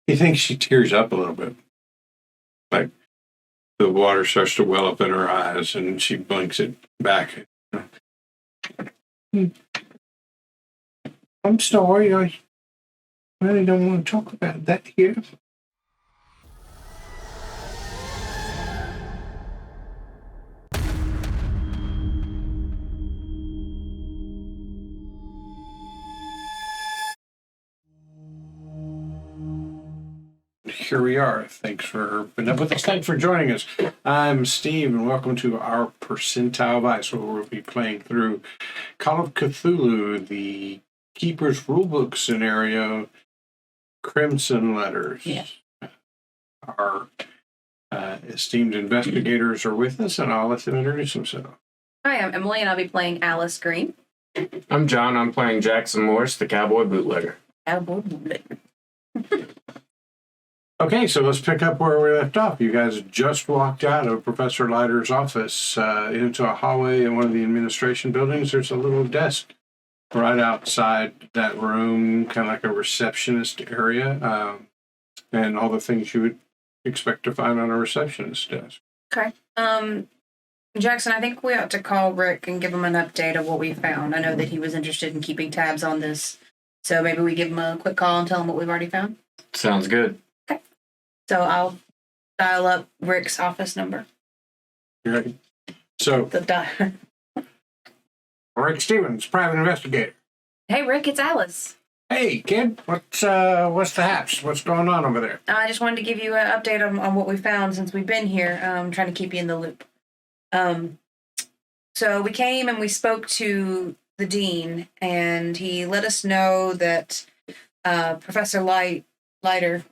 He thinks she tears up a little bit. Like the water starts to well up in her eyes and she blinks it back. I'm sorry, I really don't want to talk about that here. Here we are. Thanks for being up with us. Thanks for joining us. I'm Steve, and welcome to our Percentile Vice, where we'll be playing through Call of Cthulhu, the Keeper's Rulebook scenario, Crimson Letters. Yeah. Our esteemed investigators are with us, and I'll let them introduce themselves. Hi, I'm Emily, and I'll be playing Alice Green. I'm John. I'm playing Jackson Morris, the cowboy bootlegger. Cowboy bootlegger. Okay, so let's pick up where we left off. You guys just walked out of Professor Leiter's office into a hallway in one of the administration buildings. There's a little desk right outside that room, kind of like a receptionist area, and all the things you would expect to find on a receptionist desk. Okay. Jackson, I think we ought to call Rick and give him an update of what we found. I know that he was interested in keeping tabs on this, so maybe we give him a quick call and tell him what we've already found. Sounds good. So I'll dial up Rick's office number. You ready? So, Rick Stevens, private investigator. Hey, Rick, it's Alice. Hey, kid, what's the haps? What's going on over there? I just wanted to give you an update on what we found since we've been here. Trying to keep you in the loop. So we came and we spoke to the dean, and he let us know that Professor Leiter,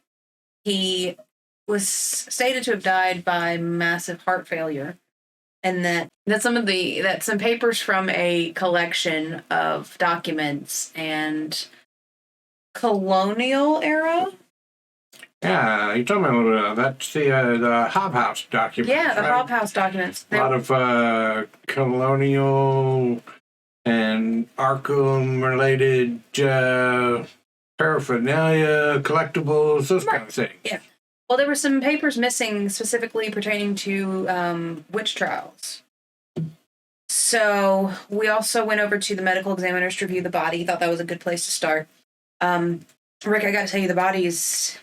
he was stated to have died by massive heart failure, and that some papers from a collection of documents and colonial era. Yeah, you told me a little bit of that. That's the Hobhouse documents. Yeah, the right? Hobhouse documents. A lot of colonial and Arkham-related paraphernalia, collectibles, those kind of things. Yeah. Well, there were some papers missing specifically pertaining to witch trials. So we also went over to the medical examiners to review the body. Thought that was a good place to start. Rick, I got to tell you, the body's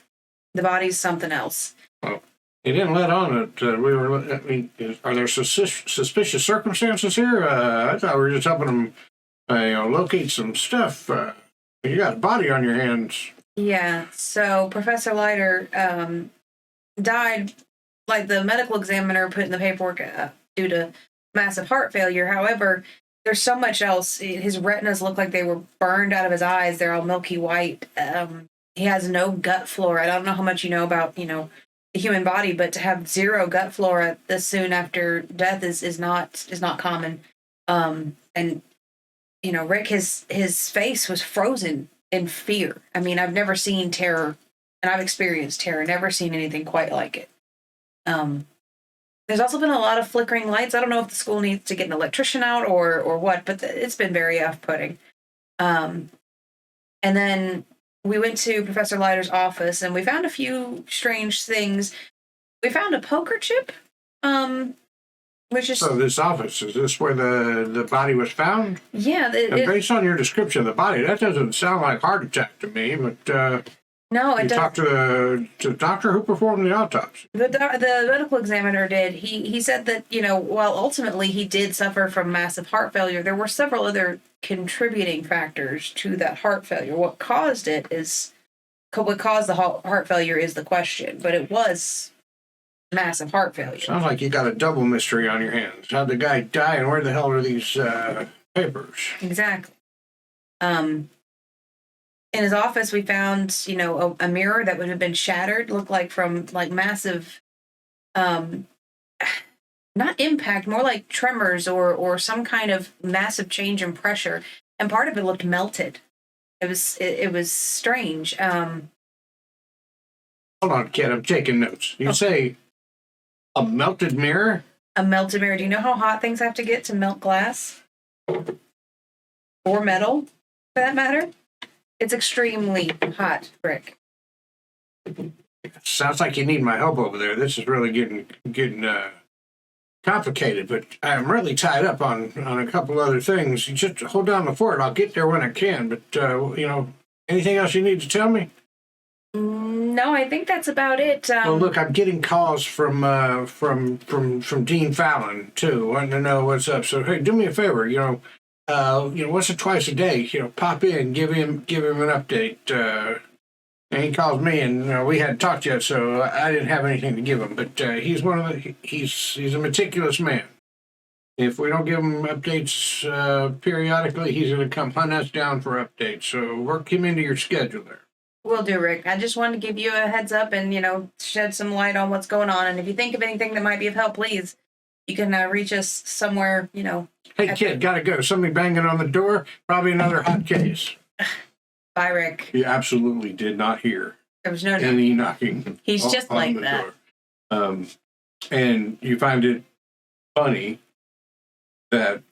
something else. Well, he didn't let on that are there suspicious circumstances here? I thought we were just helping him locate some stuff. You got a body on your hands. Yeah, so Professor Leiter died, like the medical examiner put in the paperwork, due to massive heart failure. However, there's so much else. His retinas look like they were burned out of his eyes. They're all milky white. He has no gut flora. I don't know how much you know about, the human body, but to have zero gut flora this soon after death is not common. And Rick, his face was frozen in fear. I mean, I've never seen terror, and I've experienced terror, never seen anything quite like it. There's also been a lot of flickering lights. I don't know if the school needs to get an electrician out or what, but it's been very off-putting. And then we went to Professor Leiter's office, and we found a few strange things. We found a poker chip, which is... So this office, is this where the body was found? Yeah. Based on your description of the body, that doesn't sound like heart attack to me, but... No, it doesn't. You talked to the doctor who performed the autopsy. The medical examiner did. He said that, while ultimately he did suffer from massive heart failure, there were several other contributing factors to that heart failure. What caused the heart failure is the question, but it was massive heart failure. Sounds like you got a double mystery on your hands. How'd the guy die, and where the hell are these papers? Exactly. In his office, we found, a mirror that would have been shattered, looked like from massive, not impact, more like tremors or some kind of massive change in pressure, and part of it looked melted. It was strange. Hold on, kid. I'm taking notes. You say a melted mirror? A melted mirror. Do you know how hot things have to get to melt glass? Or metal, for that matter? It's extremely hot, Rick. Sounds like you need my help over there. This is really getting complicated, but I'm really tied up on a couple other things. You just hold down the fort. I'll get there when I can. But anything else you need to tell me? No, I think that's about it. Well, look, I'm getting calls from Dean Fallon too, wanting to know what's up. So hey, do me a favor. Once or twice a day, pop in, give him an update. And he calls me, and we hadn't talked yet, so I didn't have anything to give him. But he's he's a meticulous man. If we don't give him updates periodically, he's going to come hunt us down for updates. So work him into your schedule there. Will do, Rick. I just wanted to give you a heads up and, shed some light on what's going on. And if you think of anything that might be of help, please, you can reach us somewhere, Hey, kid, gotta go. Somebody banging on the door. Probably another hot case. Bye, Rick. He absolutely did not hear There was no any knocking. He's just like that. Door. And you find it funny that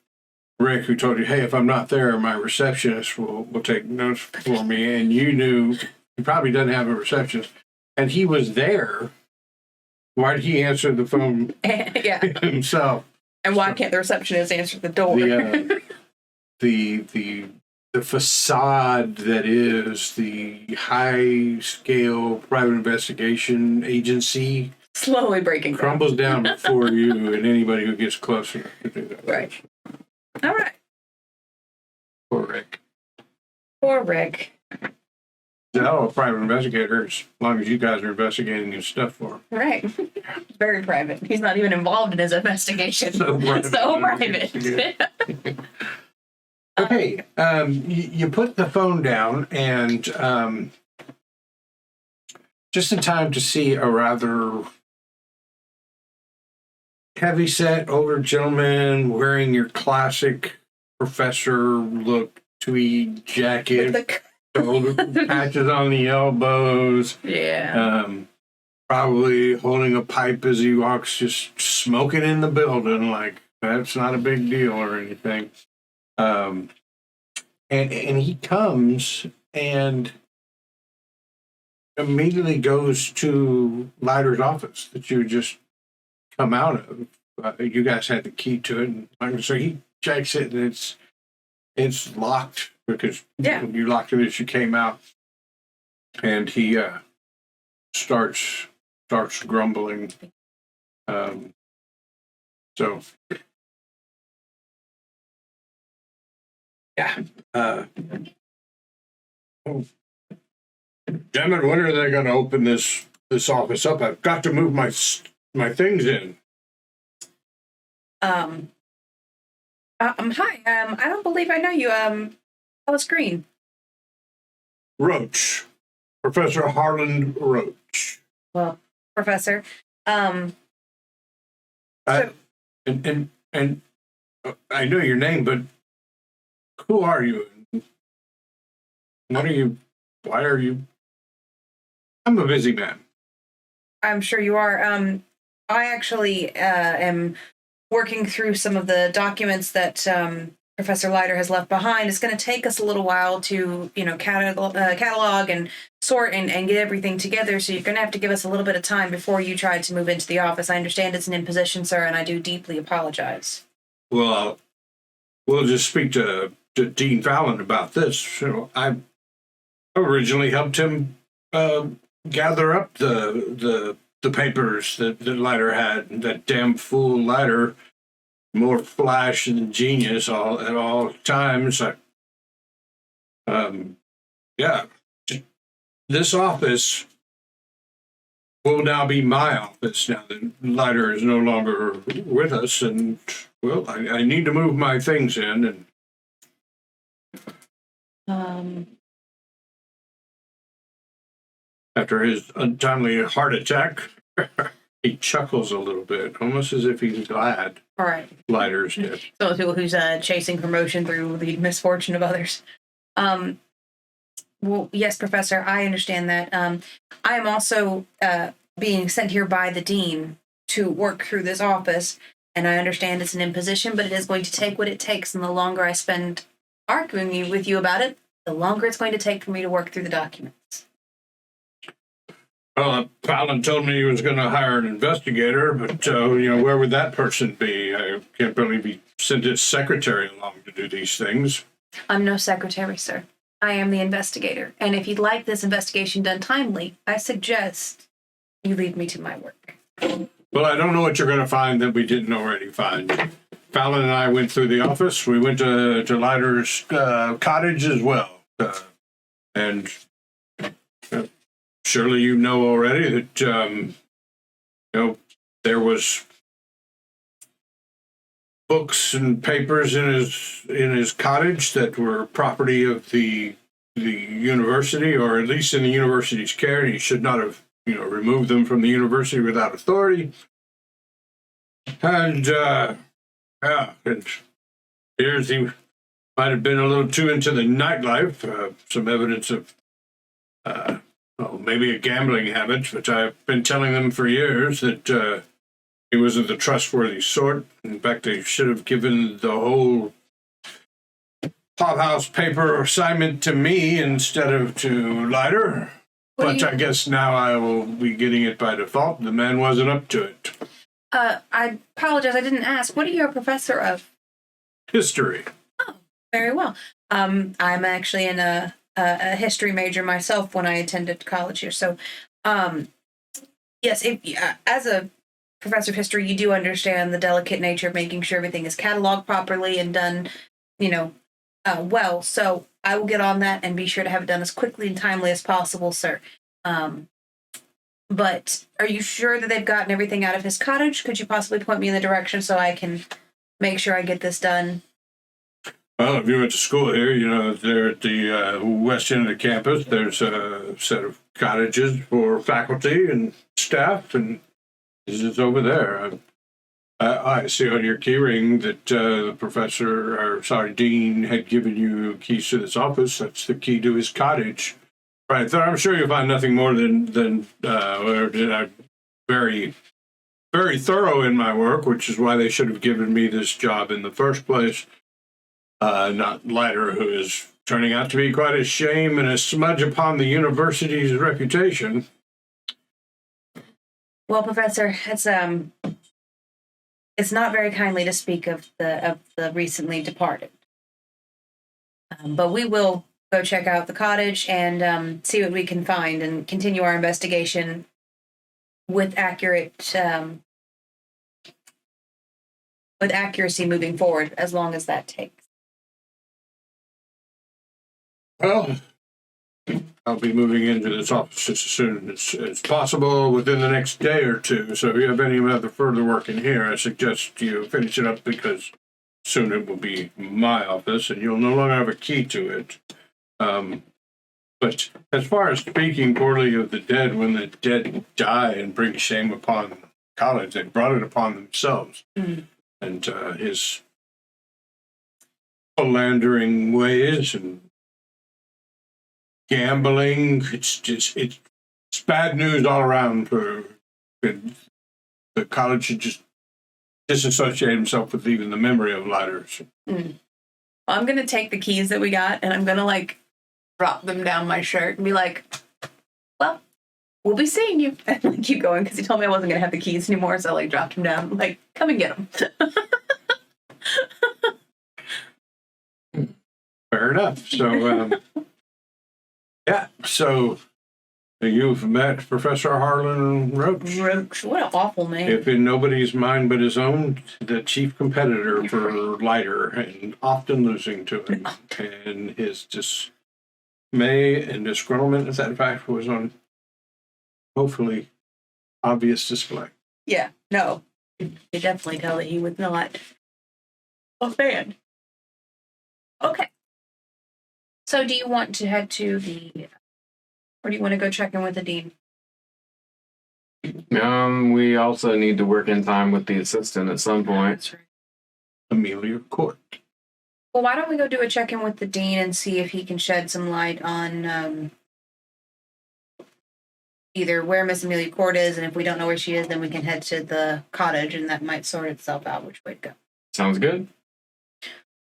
Rick, who told you, hey, if I'm not there, my receptionist will take notes for me, and you knew he probably doesn't have a receptionist, and he was there. Why did he answer the phone himself? And why can't the receptionist answer the door? The facade that is the high-scale private investigation agency slowly breaking down. Crumbles down before you and anybody who gets close enough to do that. Right. All right. Poor Rick. Poor Rick. A private investigator, as long as you guys are investigating his stuff for him. Right. Very private. He's not even involved in his investigation. So private. Okay, you put the phone down, and just in time to see a rather heavy-set older gentleman wearing your classic professor look tweed jacket, shoulder patches on the elbows. Yeah. Probably holding a pipe as he walks, just smoking in the building like that's not a big deal or anything. And he comes and immediately goes to Leiter's office that you just come out of. You guys had the key to it, and so he checks it, and it's locked because you locked it as you came out. And he starts grumbling. So. Yeah. Gentlemen, when are they going to open this office up? I've got to move my things in. Hi. I don't believe I know you. Alice Green. Roach. Professor Harlan Roach. Well, Professor. And I know your name, but who are you? What are you? Why are you? I'm a busy man. I'm sure you are. I actually am working through some of the documents that Professor Leiter has left behind. It's going to take us a little while to, catalog and sort and get everything together. So you're going to have to give us a little bit of time before you try to move into the office. I understand it's an imposition, sir, and I do deeply apologize. Well, we'll just speak to Dean Fallon about this. I originally helped him gather up the papers that Leiter had. That damn fool Leiter, more flash than genius at all times. This office will now be my office now that Leiter is no longer with us, and I need to move my things in and. After his untimely heart attack, he chuckles a little bit, almost as if he's glad. All right. Leiter's dead. So who's chasing promotion through the misfortune of others. Well, yes, Professor, I understand that. I am also being sent here by the dean to work through this office, and I understand it's an imposition, but it is going to take what it takes, and the longer I spend arguing with you about it, the longer it's going to take for me to work through the documents. Well, Fallon told me he was going to hire an investigator, but, where would that person be? I can't believe he sent his secretary along to do these things. I'm no secretary, sir. I am the investigator. And if you'd like this investigation done timely, I suggest you leave me to my work. Well, I don't know what you're going to find that we didn't already find. Fallon and I went through the office. We went to Leiter's cottage as well. And surely you know already that, there was books and papers in his cottage that were property of the university, or at least in the university's care. He should not have, removed them from the university without authority. And, and here's he might have been a little too into the nightlife. Some evidence of, maybe a gambling habit, which I've been telling them for years that he wasn't the trustworthy sort. In fact, they should have given the whole clubhouse paper assignment to me instead of to Leiter. But I guess now I will be getting it by default. The man wasn't up to it. I apologize, I didn't ask. What are you a professor of? History. Oh, very well. I'm actually in a history major myself when I attended college here. So, yes, as a professor of history, you do understand the delicate nature of making sure everything is cataloged properly and done, well. So I will get on that and be sure to have it done as quickly and timely as possible, sir. But are you sure that they've gotten everything out of his cottage? Could you possibly point me in the direction so I can make sure I get this done? Well, if you went to school here, there at the west end of the campus, there's a set of cottages for faculty and staff, and this is over there. I see on your keyring that the dean had given you keys to this office. That's the key to his cottage. Right, I'm sure you'll find nothing more than very, very thorough in my work, which is why they should have given me this job in the first place. Not Leiter, who is turning out to be quite a shame and a smudge upon the university's reputation. Well, Professor, it's not very kindly to speak of the recently departed. But we will go check out the cottage and see what we can find and continue our investigation with accuracy moving forward, as long as that takes. Well, I'll be moving into this office just as soon as possible within the next day or two. So if you have any other further work in here, I suggest you finish it up, because soon it will be my office and you'll no longer have a key to it. But as far as speaking poorly of the dead, when the dead die and bring shame upon college, they brought it upon themselves. Mm-hmm. And his philandering ways and gambling, it's bad news all around. For the college should just disassociate himself with even the memory of Leiter. Well, I'm going to take the keys that we got and I'm going to drop them down my shirt and be like, well, we'll be seeing you. And keep going, because he told me I wasn't going to have the keys anymore. So I dropped them down. I'm like, come and get them. Fair enough. So, yeah. So you've met Professor Harlan Roach. Roach. What an awful name. If in nobody's mind but his own, the chief competitor for Leiter, and often losing to him. And his dismay and disgruntlement, if that fact was on hopefully obvious display. Yeah, no. You definitely tell that he was not a fan. Okay. So do you want to head to or do you want to go check in with the dean? We also need to work in time with the assistant at some point. That's right. Amelia Court. Well, why don't we go do a check-in with the dean and see if he can shed some light on either where Miss Amelia Court is, and if we don't know where she is, then we can head to the cottage, and that might sort itself out which way to go. Sounds good.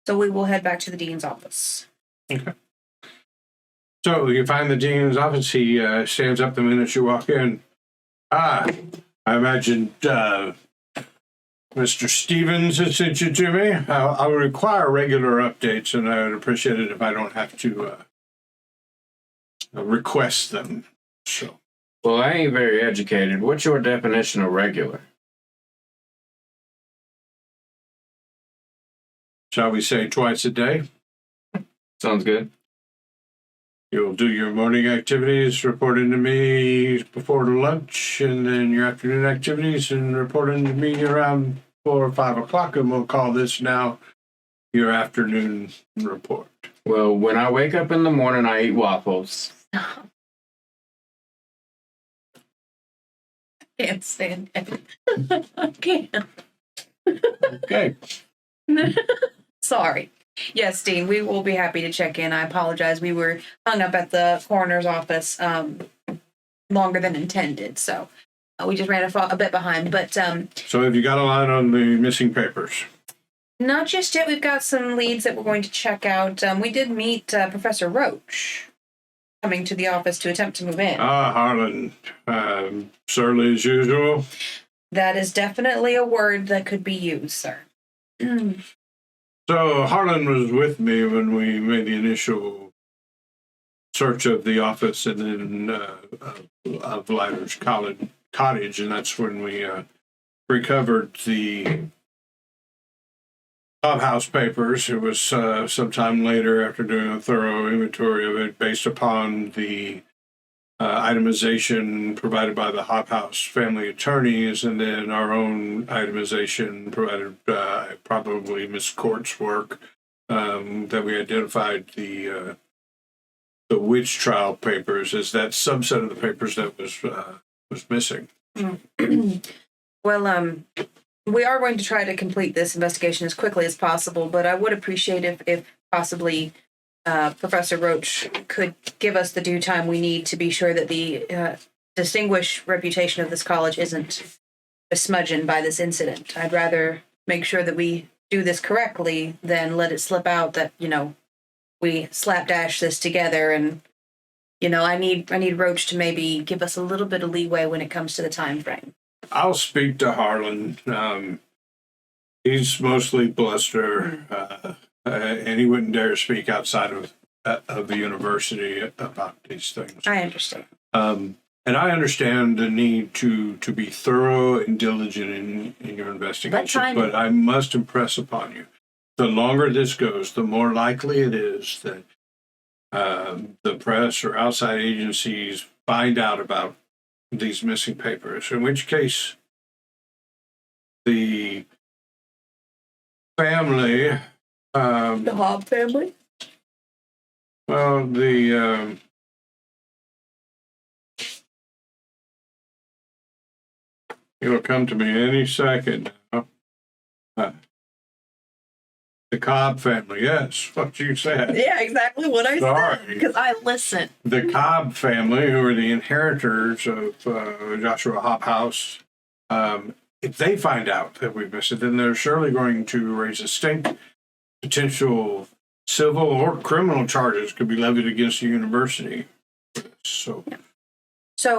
So we will head back to the dean's office. Okay. So you find the dean's office. He stands up the minute you walk in. I imagine Mr. Stevens has sent you to me. I would require regular updates, and I would appreciate it if I don't have to request them. So, Well, I ain't very educated. What's your definition of regular? shall we say twice a day? Sounds good. You'll do your morning activities, report into me before lunch, and then your afternoon activities, and report into me around 4 or 5 o'clock, and we'll call this now your afternoon report. Well, when I wake up in the morning, I eat waffles. Can't stand it. I can't. Okay. Sorry. Yes, Dean, we will be happy to check in. I apologize. We were hung up at the coroner's office longer than intended, so we just ran a bit behind. But So have you got a line on the missing papers? not just yet. We've got some leads that we're going to check out. We did meet Professor Roach coming to the office to attempt to move in. Harlan, surly as usual. That is definitely a word that could be used, sir. So Harlan was with me when we made the initial search of the office and then of Leiter's cottage, and that's when we recovered the clubhouse papers. It was sometime later, after doing a thorough inventory of it, based upon the itemization provided by the Hop House family attorneys, and then our own itemization provided by probably Miss Court's work, that we identified the witch trial papers as that subset of the papers that was missing. Well, we are going to try to complete this investigation as quickly as possible, but I would appreciate if possibly Professor Roach could give us the due time we need to be sure that the distinguished reputation of this college isn't besmudged by this incident. I'd rather make sure that we do this correctly than let it slip out that, we slapdash this together. And, I need Roach to maybe give us a little bit of leeway when it comes to the time frame. I'll speak to Harlan. He's mostly bluster. And he wouldn't dare speak outside of the university about these things. I understand. And I understand the need to be thorough and diligent in your investigation, but I must impress upon you, the longer this goes, the more likely it is that the press or outside agencies find out about these missing papers, in which case the family... the Hobb family? Well, it'll come to me any second now. The Cobb family, yes, what you said. Yeah, exactly what I said, because I listen. The Cobb family, who are the inheritors of Joshua Hop House, if they find out that we've missed it, then they're surely going to raise a stink. Potential civil or criminal charges could be levied against the university. So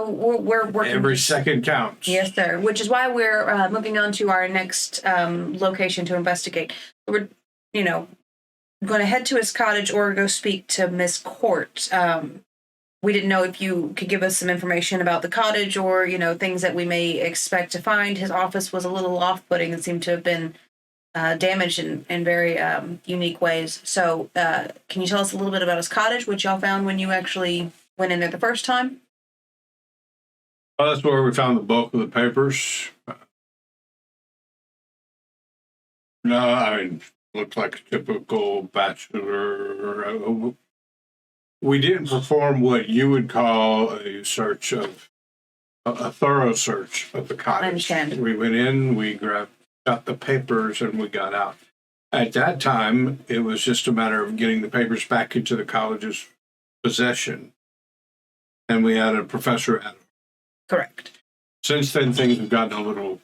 we're working. Every second counts. Yes, sir. Which is why we're moving on to our next location to investigate. We're, going to head to his cottage or go speak to Miss Court. We didn't know if you could give us some information about the cottage or, things that we may expect to find. His office was a little off-putting and seemed to have been damaged in very unique ways. So can you tell us a little bit about his cottage, which y'all found when you actually went in there the first time? Well, that's where we found the bulk of the papers. No, I mean, looked like a typical bachelor. We didn't perform what you would call a search of, a thorough search of the cottage. I understand. We went in, we got the papers, and we got out. At that time, it was just a matter of getting the papers back into the college's possession. And we had a professor at it. Correct. Since then, things have gotten a little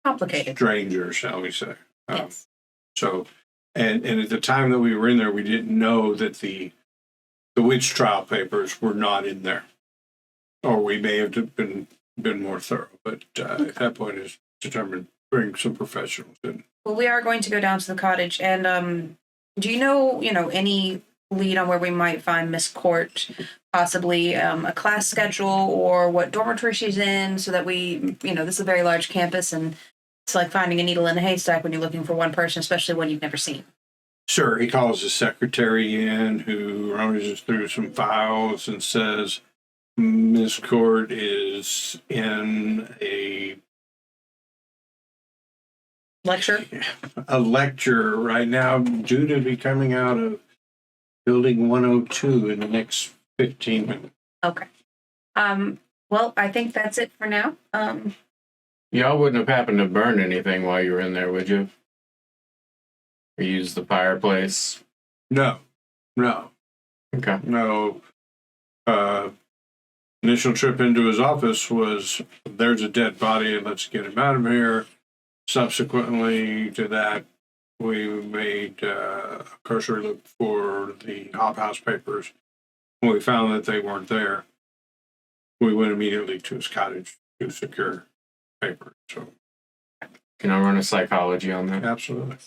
Complicated. stranger, shall we say. Yes. So, and at the time that we were in there, we didn't know that the witch trial papers were not in there. Or we may have been been more thorough. But at that point, it's determined to bring some professionals in. Well, we are going to go down to the cottage, and do you know any lead on where we might find Miss Court, possibly a class schedule or what dormitory she's in, so that we, this is a very large campus, and it's like finding a needle in a haystack when you're looking for one person, especially one you've never seen. Sure, he calls his secretary in, who rummages through some files and says Miss Court is in a lecture right now, due to be coming out of Building 102 in the next 15 minutes. Okay. Well, I think that's it for now. Y'all wouldn't have happened to burn anything while you were in there, would you? Or use the fireplace? No. Okay. No. Initial trip into his office was, there's a dead body, let's get him out of here. Subsequently to that, we made a cursory look for the Hop House papers. When we found that they weren't there, we went immediately to his cottage to secure papers. So, can I run a psychology on that? Absolutely.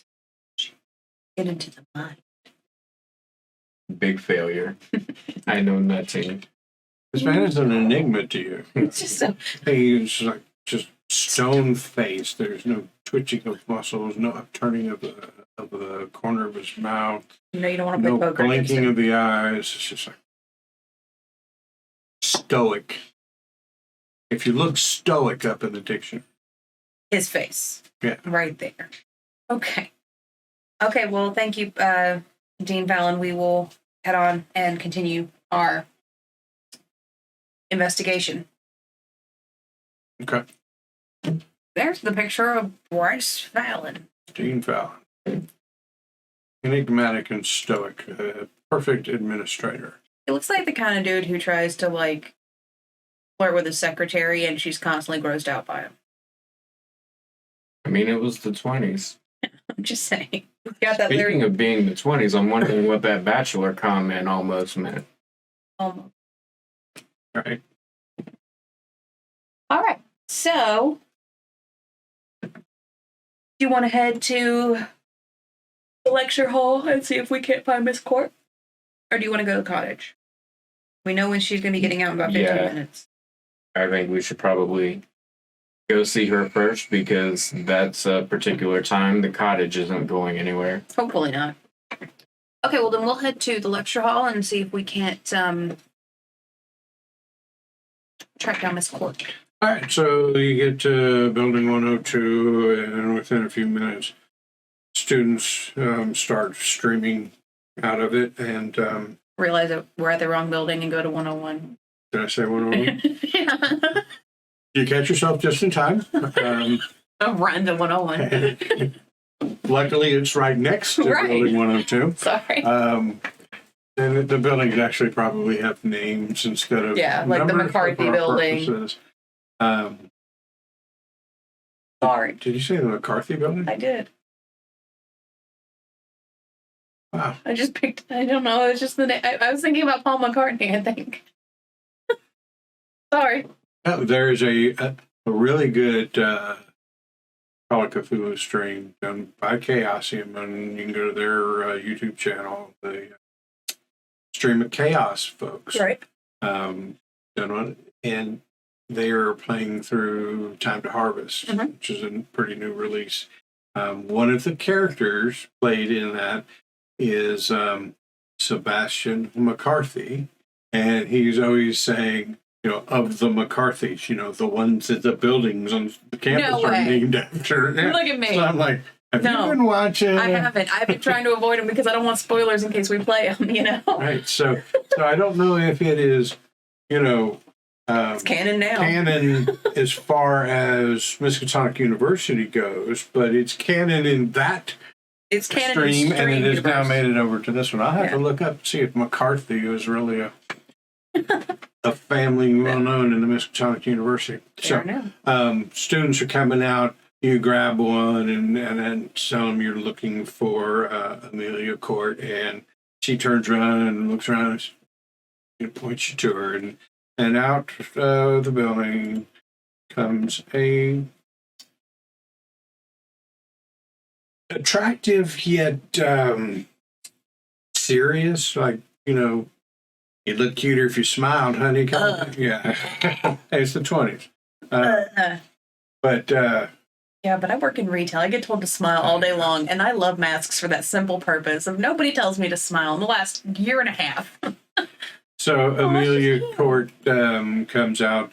Get into the mind. Big failure. I know nothing. This man is an enigma to you. It's just so. He's like just stone faced. There's no twitching of muscles, no upturning of the corner of his mouth. You don't want to play no poker. Blinking of the eyes. It's just like stoic. If you look stoic up in the dictionary. His face. Yeah. Right there. Okay. Well, thank you, Dean Fallon. We will head on and continue our investigation. Okay. There's the picture of Bryce Fallon. Dean Fallon. Enigmatic and stoic. Perfect administrator. It looks like the kind of dude who tries to, flirt with his secretary, and she's constantly grossed out by him. I mean, it was the 20s. I'm just saying. Got that Speaking of being the 20s, I'm wondering what that bachelor comment almost meant. Almost. Right. All right. So, do you want to head to the lecture hall and see if we can't find Miss Court? Or do you want to go to the cottage? We know when she's going to be getting out in about 15 minutes. I think we should probably go see her first, because that's a particular time. The cottage isn't going anywhere. Hopefully not. Okay, well then we'll head to the lecture hall and see if we can't track down Miss Court. All right, so you get to Building 102, and within a few minutes, students start streaming out of it, and realize that we're at the wrong building and go to 101. Did I say 101? Yeah. You catch yourself just in time. I'll run to 101. Luckily, it's right next to Building 102. Sorry. And the buildings actually probably have names instead of like the McCarthy building. Sorry. Did you say the McCarthy building? I did. Wow. I just picked, I don't know, it's just the name. I was thinking about Paul McCartney, I think. Sorry. There is a really good Call of Cthulhu stream done by Chaosium, and you can go to their YouTube channel, the Stream of Chaos folks. Right. Done on, and they are playing through Time to Harvest, which is a pretty new release. One of the characters played in that is Sebastian McCarthy, and he's always saying, of the McCarthys, the ones that the buildings on the campus are named after. Look at me. So I'm like, have you been watching? I haven't. I've been trying to avoid them because I don't want spoilers in case we play them, Right. So I don't know if it is, it's canon now. Canon as far as Miskatonic University goes, but it's canon in that stream, and it has now made it over to this one. I'll have to look up and see if McCarthy was really a family well known in the Miskatonic University. So students are coming out, you grab one and then tell them you're looking for Amelia Court, and she turns around and looks around and points you to her, and out the building comes a attractive yet serious, like, you'd look cuter if you smiled, honey. Yeah. It's the 20s. But yeah, but I work in retail. I get told to smile all day long, and I love masks for that simple purpose of nobody tells me to smile in the last year and a half. So Amelia Court comes out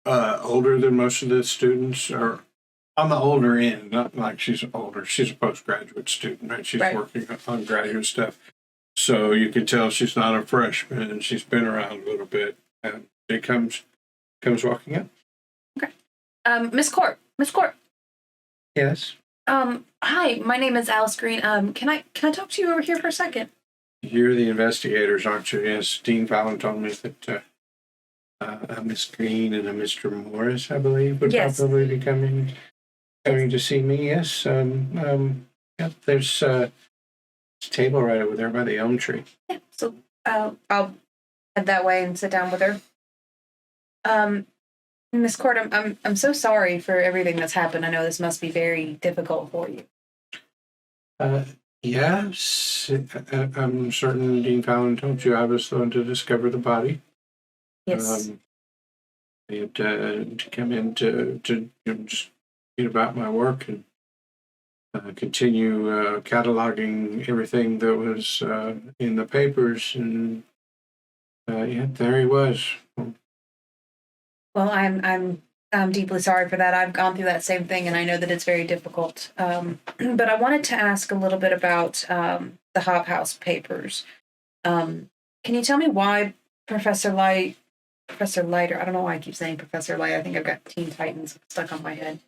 older than most of the students, or on the older end. Not like she's older. She's a postgraduate student, right? She's working on graduate stuff. So you can tell she's not a freshman, and she's been around a little bit. And she comes walking up. Okay. Miss Court. Yes. Hi, my name is Alice Green. Can I talk to you over here for a second? You're the investigators, aren't you? Yes. Dean Fallon told me that a Miss Green and a Mr. Morris, I believe, would probably be coming to see me. Yes. Yeah, there's a table right over there by the elm tree. Yeah. So I'll head that way and sit down with her. Miss Court, I'm so sorry for everything that's happened. I know this must be very difficult for you. Yes, I'm certain Dean Fallon told you I was the one to discover the body. Yes. I had to come in to just get about my work and continue cataloging everything that was in the papers, and yeah, there he was. Well, I'm deeply sorry for that. I've gone through that same thing, and I know that it's very difficult. But I wanted to ask a little bit about the Hop House papers. Can you tell me why Professor Leiter, I don't know why I keep saying Professor Leiter, I think I've got Teen Titans stuck on my head.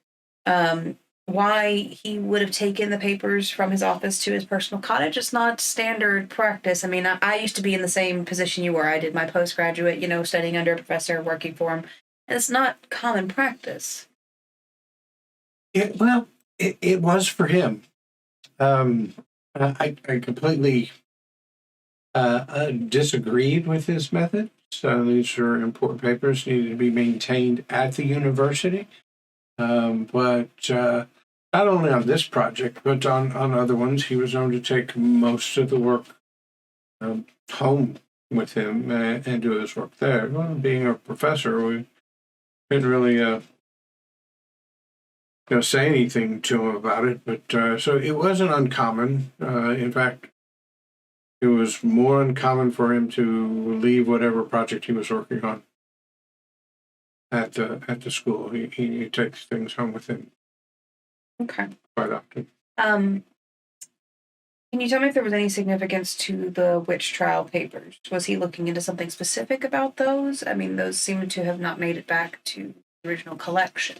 Why he would have taken the papers from his office to his personal cottage? It's not standard practice. I mean, I used to be in the same position you were. I did my postgraduate, studying under a professor, working for him. And it's not common practice. It was for him. I completely disagreed with his method. So these are important papers, needed to be maintained at the university. But not only on this project, but on other ones, he was known to take most of the work home with him and do his work there. Well, being a professor, we didn't really say anything to him about it. But so it wasn't uncommon. In fact, it was more uncommon for him to leave whatever project he was working on at the school. He takes things home with him. Okay. Quite often. Can you tell me if there was any significance to the witch trial papers? Was he looking into something specific about those? I mean, those seem to have not made it back to the original collection.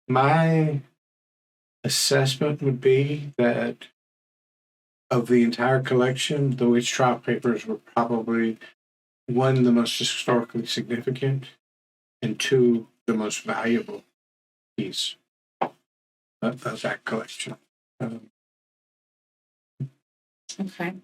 My assessment would be that of the entire collection, the witch trial papers were probably one, the most historically significant, and two, the most valuable piece of that collection. Okay.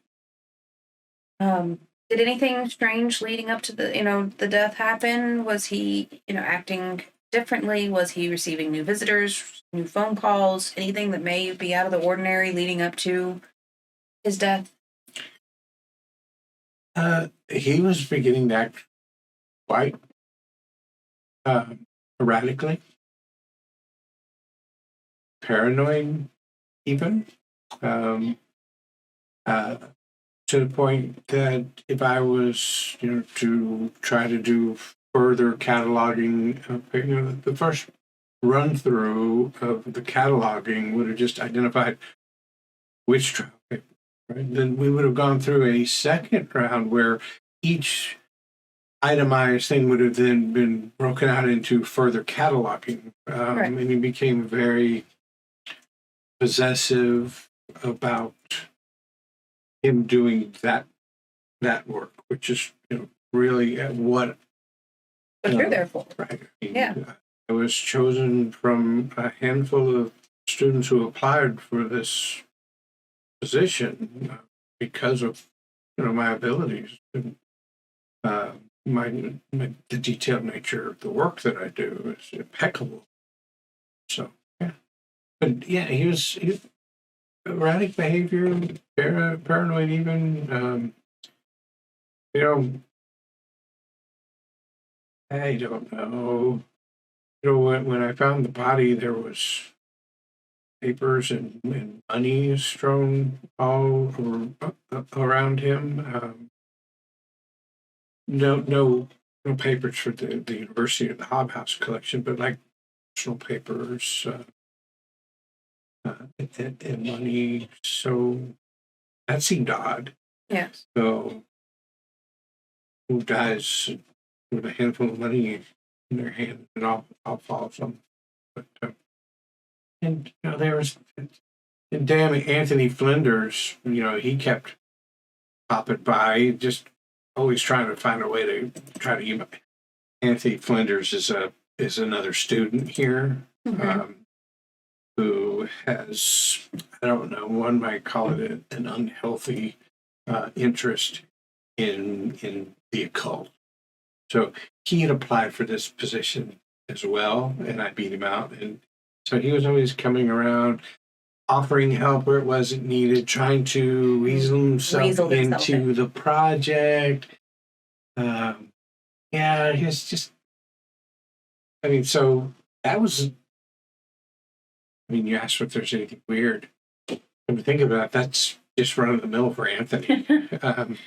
Did anything strange leading up to the death happen? Was he, acting differently? Was he receiving new visitors, new phone calls, anything that may be out of the ordinary leading up to his death? He was beginning to act quite erratically, paranoid, even. To the point that if I was, to try to do further cataloging, the first run through of the cataloging would have just identified witch trial paper, right? Then we would have gone through a second round where each itemized thing would have then been broken out into further cataloging, Right. And he became very possessive about him doing that work, which is really what you're there for. Right. Yeah. I was chosen from a handful of students who applied for this position because of my abilities and the detailed nature of the work that I do is impeccable. So yeah, but yeah, he was erratic behavior, paranoid, even. I don't know. When I found the body, there was papers and money strewn all around him. No papers for the university or the Hobhouse collection, but like personal papers and money. So that seemed odd. Yes. So who dies with a handful of money in their hand, and I'll follow some. But and there was, and damn Anthony Flinders, he kept popping by, just always trying to find a way to try to. Anthony Flinders is another student here, who has, I don't know, one might call it an unhealthy interest in the occult. So he had applied for this position as well, and I beat him out. And so he was always coming around, offering help where it wasn't needed, trying to weasel himself into the project. Yeah, he's just, so that was, you asked if there's anything weird. When you think about it, that's just run of the mill for Anthony.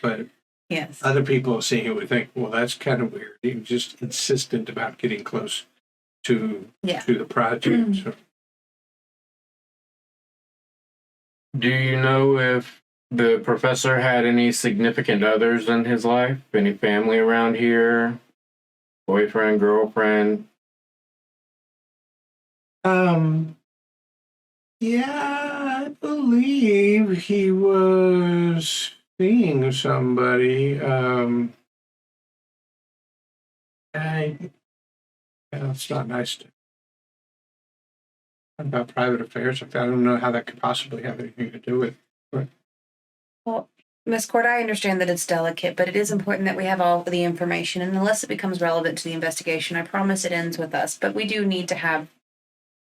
But yes, other people seeing it would think, well, that's kind of weird. He was just insistent about getting close to the project. So. Do you know if the professor had any significant others in his life? Any family around here? Boyfriend, girlfriend? Yeah, I believe he was seeing somebody. It's not nice to talk about private affairs like that. I don't know how that could possibly have anything to do with it. Well, Miss Court, I understand that it's delicate, but it is important that we have all the information, and unless it becomes relevant to the investigation, I promise it ends with us, but we do need to have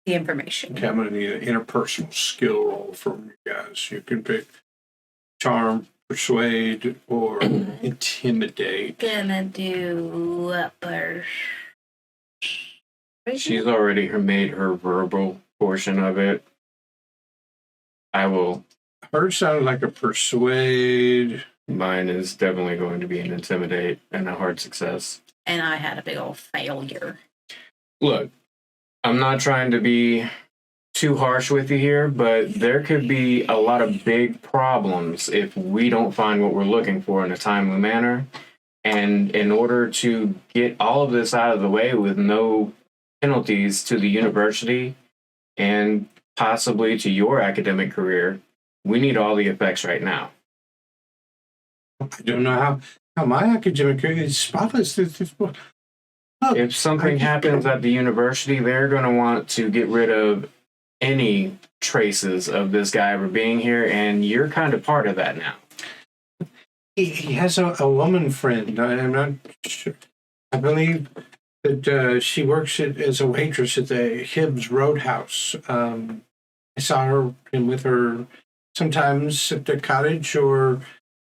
the information. Okay, I'm going to need an interpersonal skill roll from you guys. You can pick charm, persuade, or intimidate. Gonna do upper. She's already made her verbal portion of it. I will. Hers sounded like a persuade. Mine is definitely going to be an intimidate and a hard success. And I had a big old failure. Look, I'm not trying to be too harsh with you here, but there could be a lot of big problems if we don't find what we're looking for in a timely manner. And in order to get all of this out of the way with no penalties to the university and possibly to your academic career, we need all the effects right now. I don't know how my academic career is spotless. If something happens at the university, they're going to want to get rid of any traces of this guy ever being here, and you're kind of part of that now. He has a woman friend. I'm not sure. I believe that she works as a waitress at the Hibbs Roadhouse. I saw him with her sometimes at the cottage, or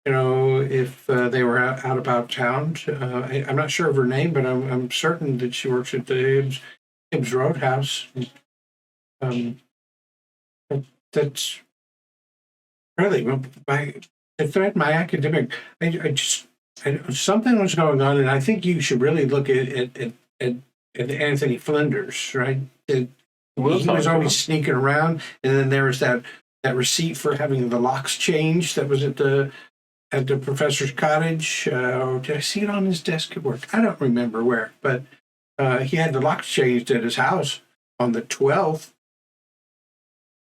if they were out about town. I'm not sure of her name, but I'm certain that she works at the Hibbs Roadhouse. That's really my academic. Something was going on, and I think you should really look at Anthony Flinders, right? He was always sneaking around, and then there was that receipt for having the locks changed that was at the professor's cottage. Or did I see it on his desk at work? I don't remember where, but he had the locks changed at his house on the 12th.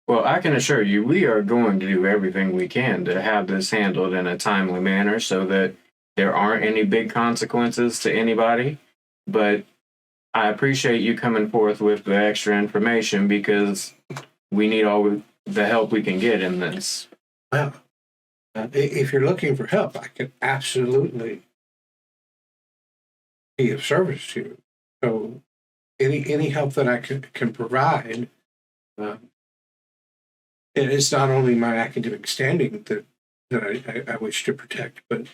Well, I can assure you, we are going to do everything we can to have this handled in a timely manner so that there aren't any big consequences to anybody. But I appreciate you coming forth with the extra information because we need all the help we can get in this. Well, if you're looking for help, I can absolutely be of service to you. So any help that I can provide, and it's not only my academic standing that I wish to protect, but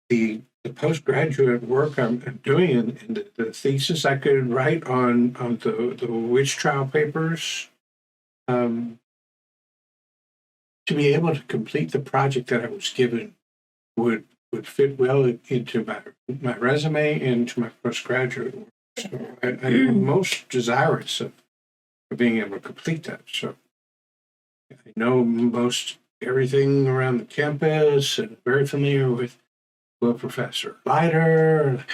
the postgraduate work I'm doing and the thesis I could write on the witch trial papers, to be able to complete the project that I was given would fit well into my resume and to my postgraduate work. So I'm most desirous of being able to complete that. So I know most everything around the campus and very familiar with Professor Leiter.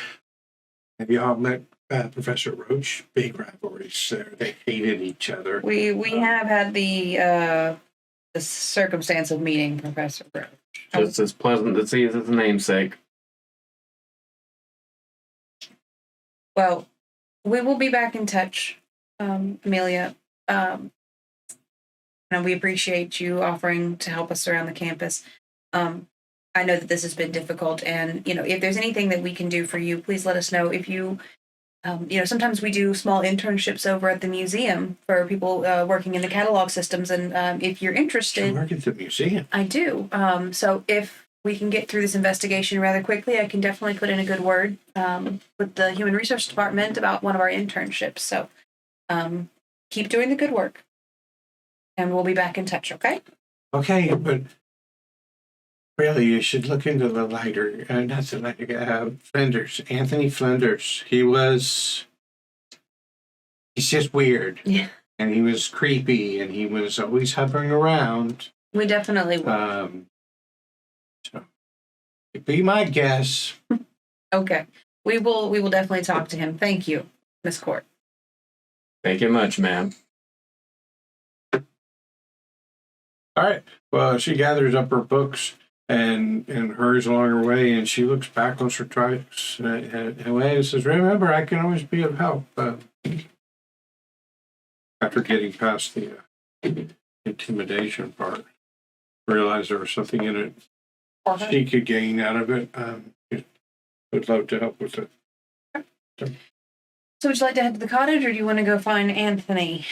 Have you all met Professor Roach? Big rivalries there. They hated each other. We have had the circumstance of meeting Professor Roach. Just as pleasant to see as his namesake. Well, we will be back in touch, Amelia. And we appreciate you offering to help us around the campus. I know that this has been difficult, and if there's anything that we can do for you, please let us know. If you, sometimes we do small internships over at the museum for people working in the catalog systems, and if you're interested, You work at the museum. I do. So if we can get through this investigation rather quickly, I can definitely put in a good word with the Human Resource Department about one of our internships. So keep doing the good work, and we'll be back in touch. Okay? Okay, but really, you should look into the Leiter, not the Leiter, Flinders, Anthony Flinders. He's just weird. Yeah. And he was creepy, and he was always hovering around. We definitely will. So, be my guess. Okay. We will definitely talk to him. Thank you, Miss Court. Thank you much, ma'am. All right. Well, she gathers up her books and hurries along her way, and she looks back once or twice away and says, "Remember, I can always be of help." After getting past the intimidation part, realized there was something in it she could gain out of it. Would love to help with it. So would you like to head to the cottage, or do you want to go find Anthony?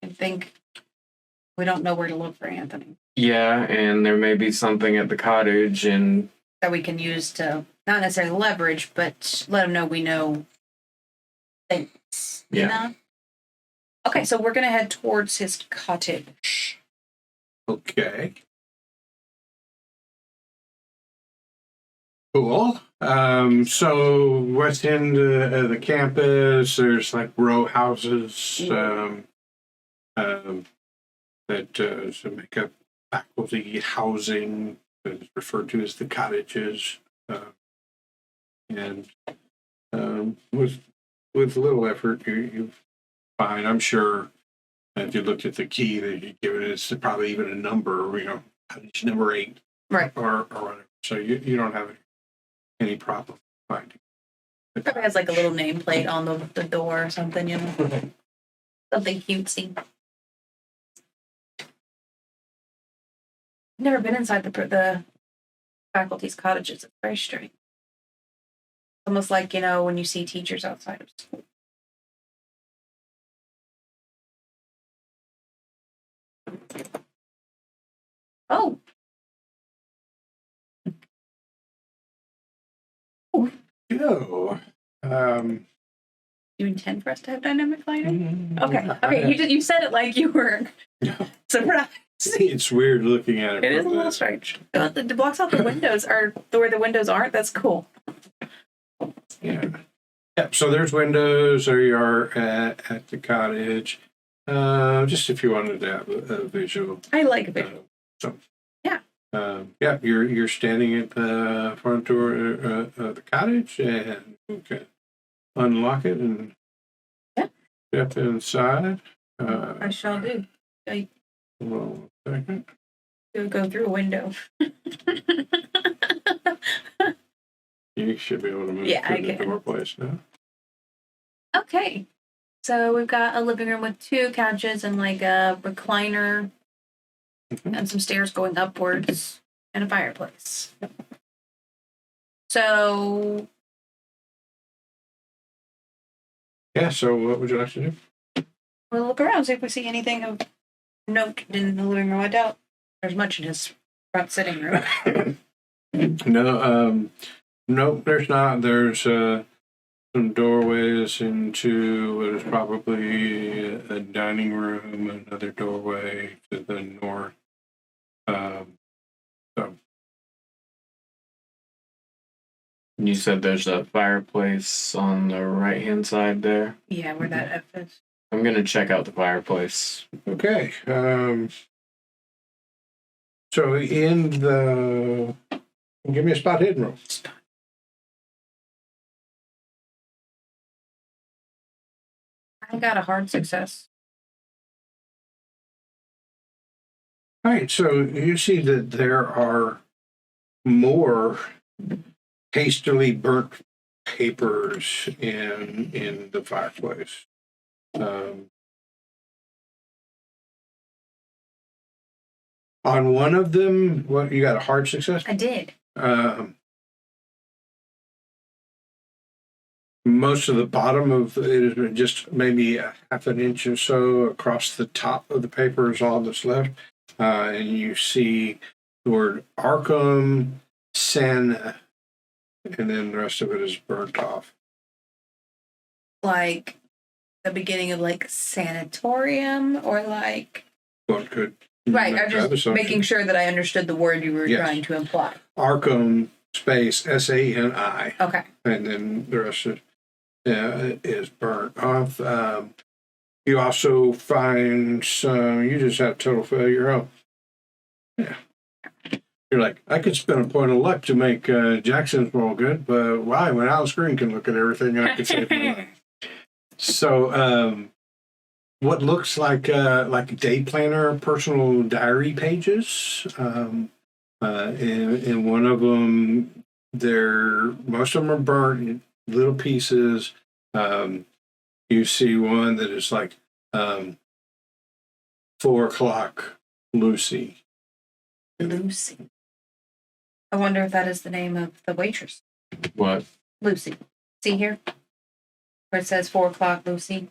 I think we don't know where to look for Anthony. Yeah, and there may be something at the cottage, and that we can use to not necessarily leverage, but let him know we know things. Yeah. You know? Okay, so we're gonna head towards his cottage. Okay. Cool. So west end of the campus, there's like row houses that make up faculty housing, referred to as the cottages, and with little effort, you find. I'm sure if you looked at the key that you give it, it's probably even a number. Cottage number 8, right, or whatever. So you don't have any problem finding. It probably has like a little nameplate on the door or something, something cutesy. I've never been inside the faculty's cottages. It's very strange. Almost like, when you see teachers outside of school. Oh. Go. You intend for us to have dynamic lighting? Okay. You said it like you were surprised. It's weird looking at it. It is a little strange. It blocks out the windows, or where the windows aren't. That's cool. Yeah. Yep. So there's windows. There you are at the cottage. Just if you wanted to have a visual. I like a visual. Yeah. You're standing at the front door of the cottage, and you can unlock it and step inside. I shall do. Hold on a second. Go through a window. You should be able to move I through the can. door place now. Okay. So we've got a living room with 2 couches and like a recliner and some stairs going upwards and a fireplace. So Yeah, so what would you like to do? we'll look around, see if we see anything of note in the living room. I doubt there's much in his front sitting room. No, nope, there's not. There's some doorways into what is probably a dining room, another doorway to the north. So You said there's a fireplace on the right-hand side there. Yeah, where that F is. I'm gonna check out the fireplace. okay. So in the give me a spot hidden roll. I got a hard success. All right, so you see that there are more hastily burnt papers in the fireplace. On one of them, what you got a hard success? I did. Most of the bottom of it is just maybe a half an inch or so across the top of the paper is all that's left. And you see the word Arkham, Sana, and then the rest of it is burnt off. Like the beginning of like sanatorium or like. One could. Right, I'm just making sure that I understood the word you were trying to imply. Arkham space SANI. Okay. And then the rest of is burnt off. You also find some, you just have total failure. Oh, yeah. You're like, I could spend a point of luck to make Jackson's roll good, but why? When Alice Green can look at everything and I could save money. So, what looks like day planner personal diary pages. In one of them, most of them are burnt, little pieces. You see one that is like 4:00, Lucy. Lucy. I wonder if that is the name of the waitress. What? Lucy. See here? Where it says 4:00, Lucy.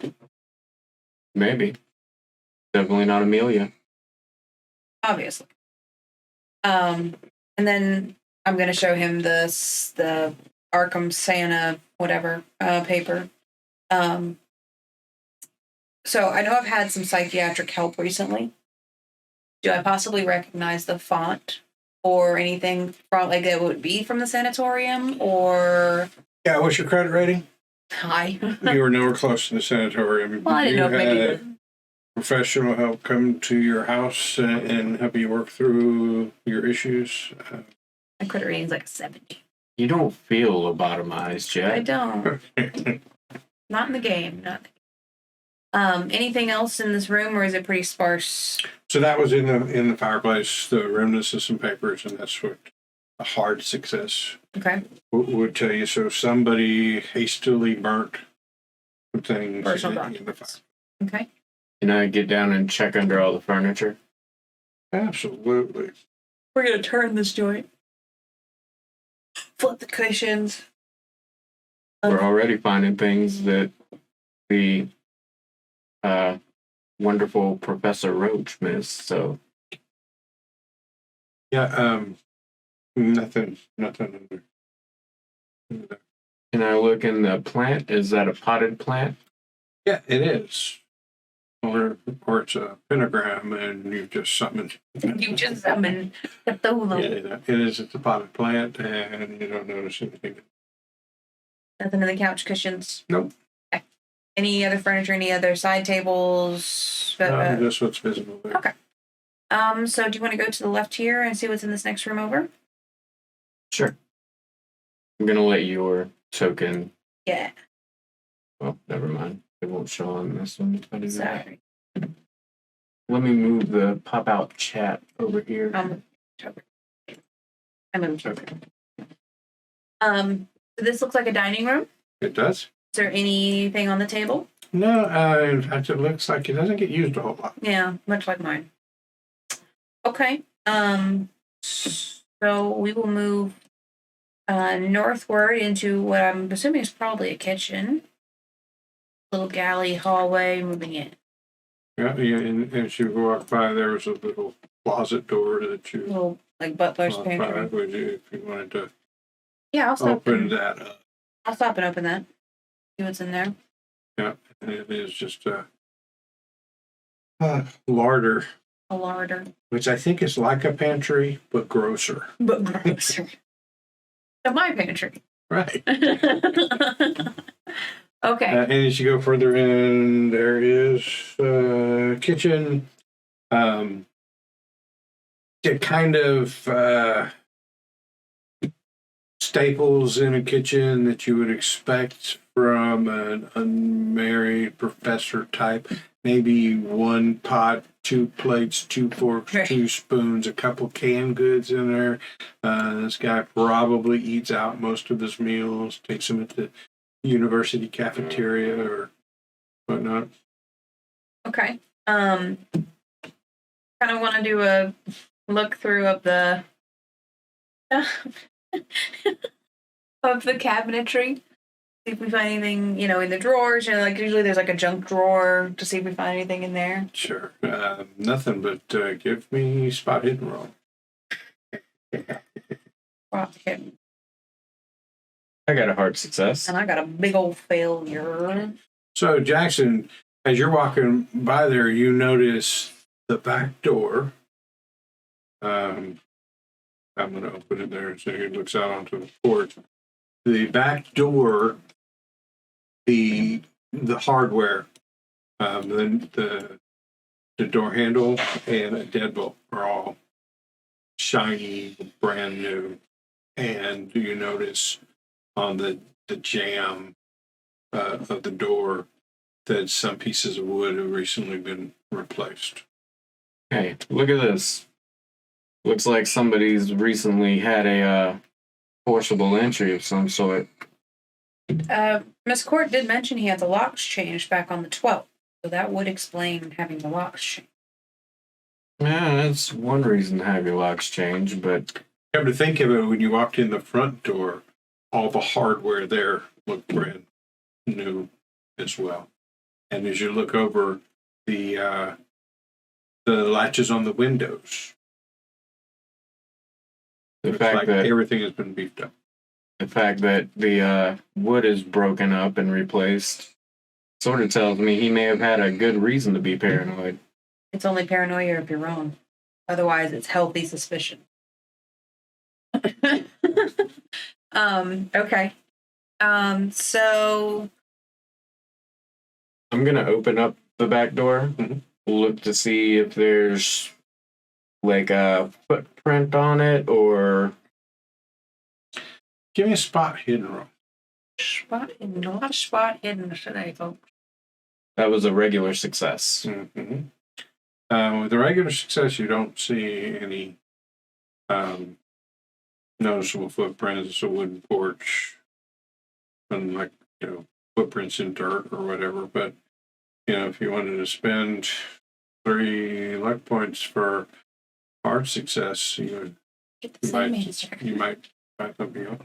Maybe. Definitely not Amelia. Obviously. And then I'm going to show him the Arkham Santa whatever paper. So I know I've had some psychiatric help recently. Do I possibly recognize the font or anything from like it would be from the sanatorium or? Yeah, what's your credit rating? High. You were nowhere close to the sanatorium. Well, I didn't know if maybe professional help come to your house and help you work through your issues. my credit rating's like a 70. You don't feel lobotomized yet. I don't. Not in the game. Not. Anything else in this room, or is it pretty sparse? So that was in the fireplace, the remnants of some papers, and that's what a hard success Okay. would tell you. So somebody hastily burnt some things Personal in the fire. documents. Okay. Can I get down and check under all the furniture? Absolutely. We're gonna turn this joint. Flip the cushions. We're already finding things that the wonderful Professor Roach missed, so. Yeah, nothing under. Can I look in the plant? Is that a potted plant? Yeah, it is. Or it's a pentagram and you just summoned. You just summon Cthulhu. Yeah, it is. It's a potted plant and you don't notice anything. Nothing in the couch cushions. Nope. Okay. Any other furniture? Any other side tables? Just what's visible there. Okay. So do you want to go to the left here and see what's in this next room over? Sure. I'm gonna let your token. Yeah. Well, never mind. It won't show on this one if I do that. Sorry. Let me move the pop-out chat over here. I moved. Okay. So this looks like a dining room. It does. Is there anything on the table? No, in fact, it looks like it doesn't get used a whole lot. Yeah, much like mine. Okay. So we will move northward into what I'm assuming is probably a kitchen. Little galley hallway moving in. Yeah, and as you walk by, there was a little closet door that you Little like butler's walk by. pantry. Would you, if you wanted to Yeah, I'll stop open and, that up? I'll stop and open that. See what's in there. Yeah, and it is just a larder, A larder. which I think is like a pantry, but grosser. But grosser. So my pantry. Right. Okay. And as you go further in, there is a kitchen. It kind of staples in a kitchen that you would expect from an unmarried professor type. Maybe one pot, 2 plates, 2 forks, 2 spoons, a couple canned goods in there. This guy probably eats out most of his meals, takes them at the university cafeteria or whatnot. Okay. Kind of want to do a look through of the of the cabinetry. See if we find anything, in the drawers. Like usually there's like a junk drawer to see if we find anything in there. Sure. Nothing but give me spot hidden roll. Okay. I got a hard success. And I got a big old failure. So, Jackson, as you're walking by there, you notice the back door. I'm going to open it there so it looks out onto the porch. The back door, the hardware, the door handle and a deadbolt are all shiny, brand new. And you notice on the jamb of the door that some pieces of wood have recently been replaced. Hey, look at this. Looks like somebody's recently had a forcible entry of some sort. Miss Court did mention he had the locks changed back on the 12th, so that would explain having the locks changed. Yeah, that's one reason to have your locks changed, but Come to think of it, when you walked in the front door, all the hardware there looked brand new as well. And as you look over the latches on the windows, the it's fact like that everything has been beefed up. the fact that the wood is broken up and replaced sort of tells me he may have had a good reason to be paranoid. It's only paranoia if you're wrong. Otherwise, it's healthy suspicion. Okay. So I'm gonna open up the back door, look to see if there's like a footprint on it or. Give me a spot hidden roll. spot hidden, a lot of spot hidden today, folks. That was a regular success. Mm-hmm. With the regular success, you don't see any noticeable footprints, a wooden porch, and like footprints in dirt or whatever. But if you wanted to spend 3 luck points for hard success, you Get the same answer. might try something else.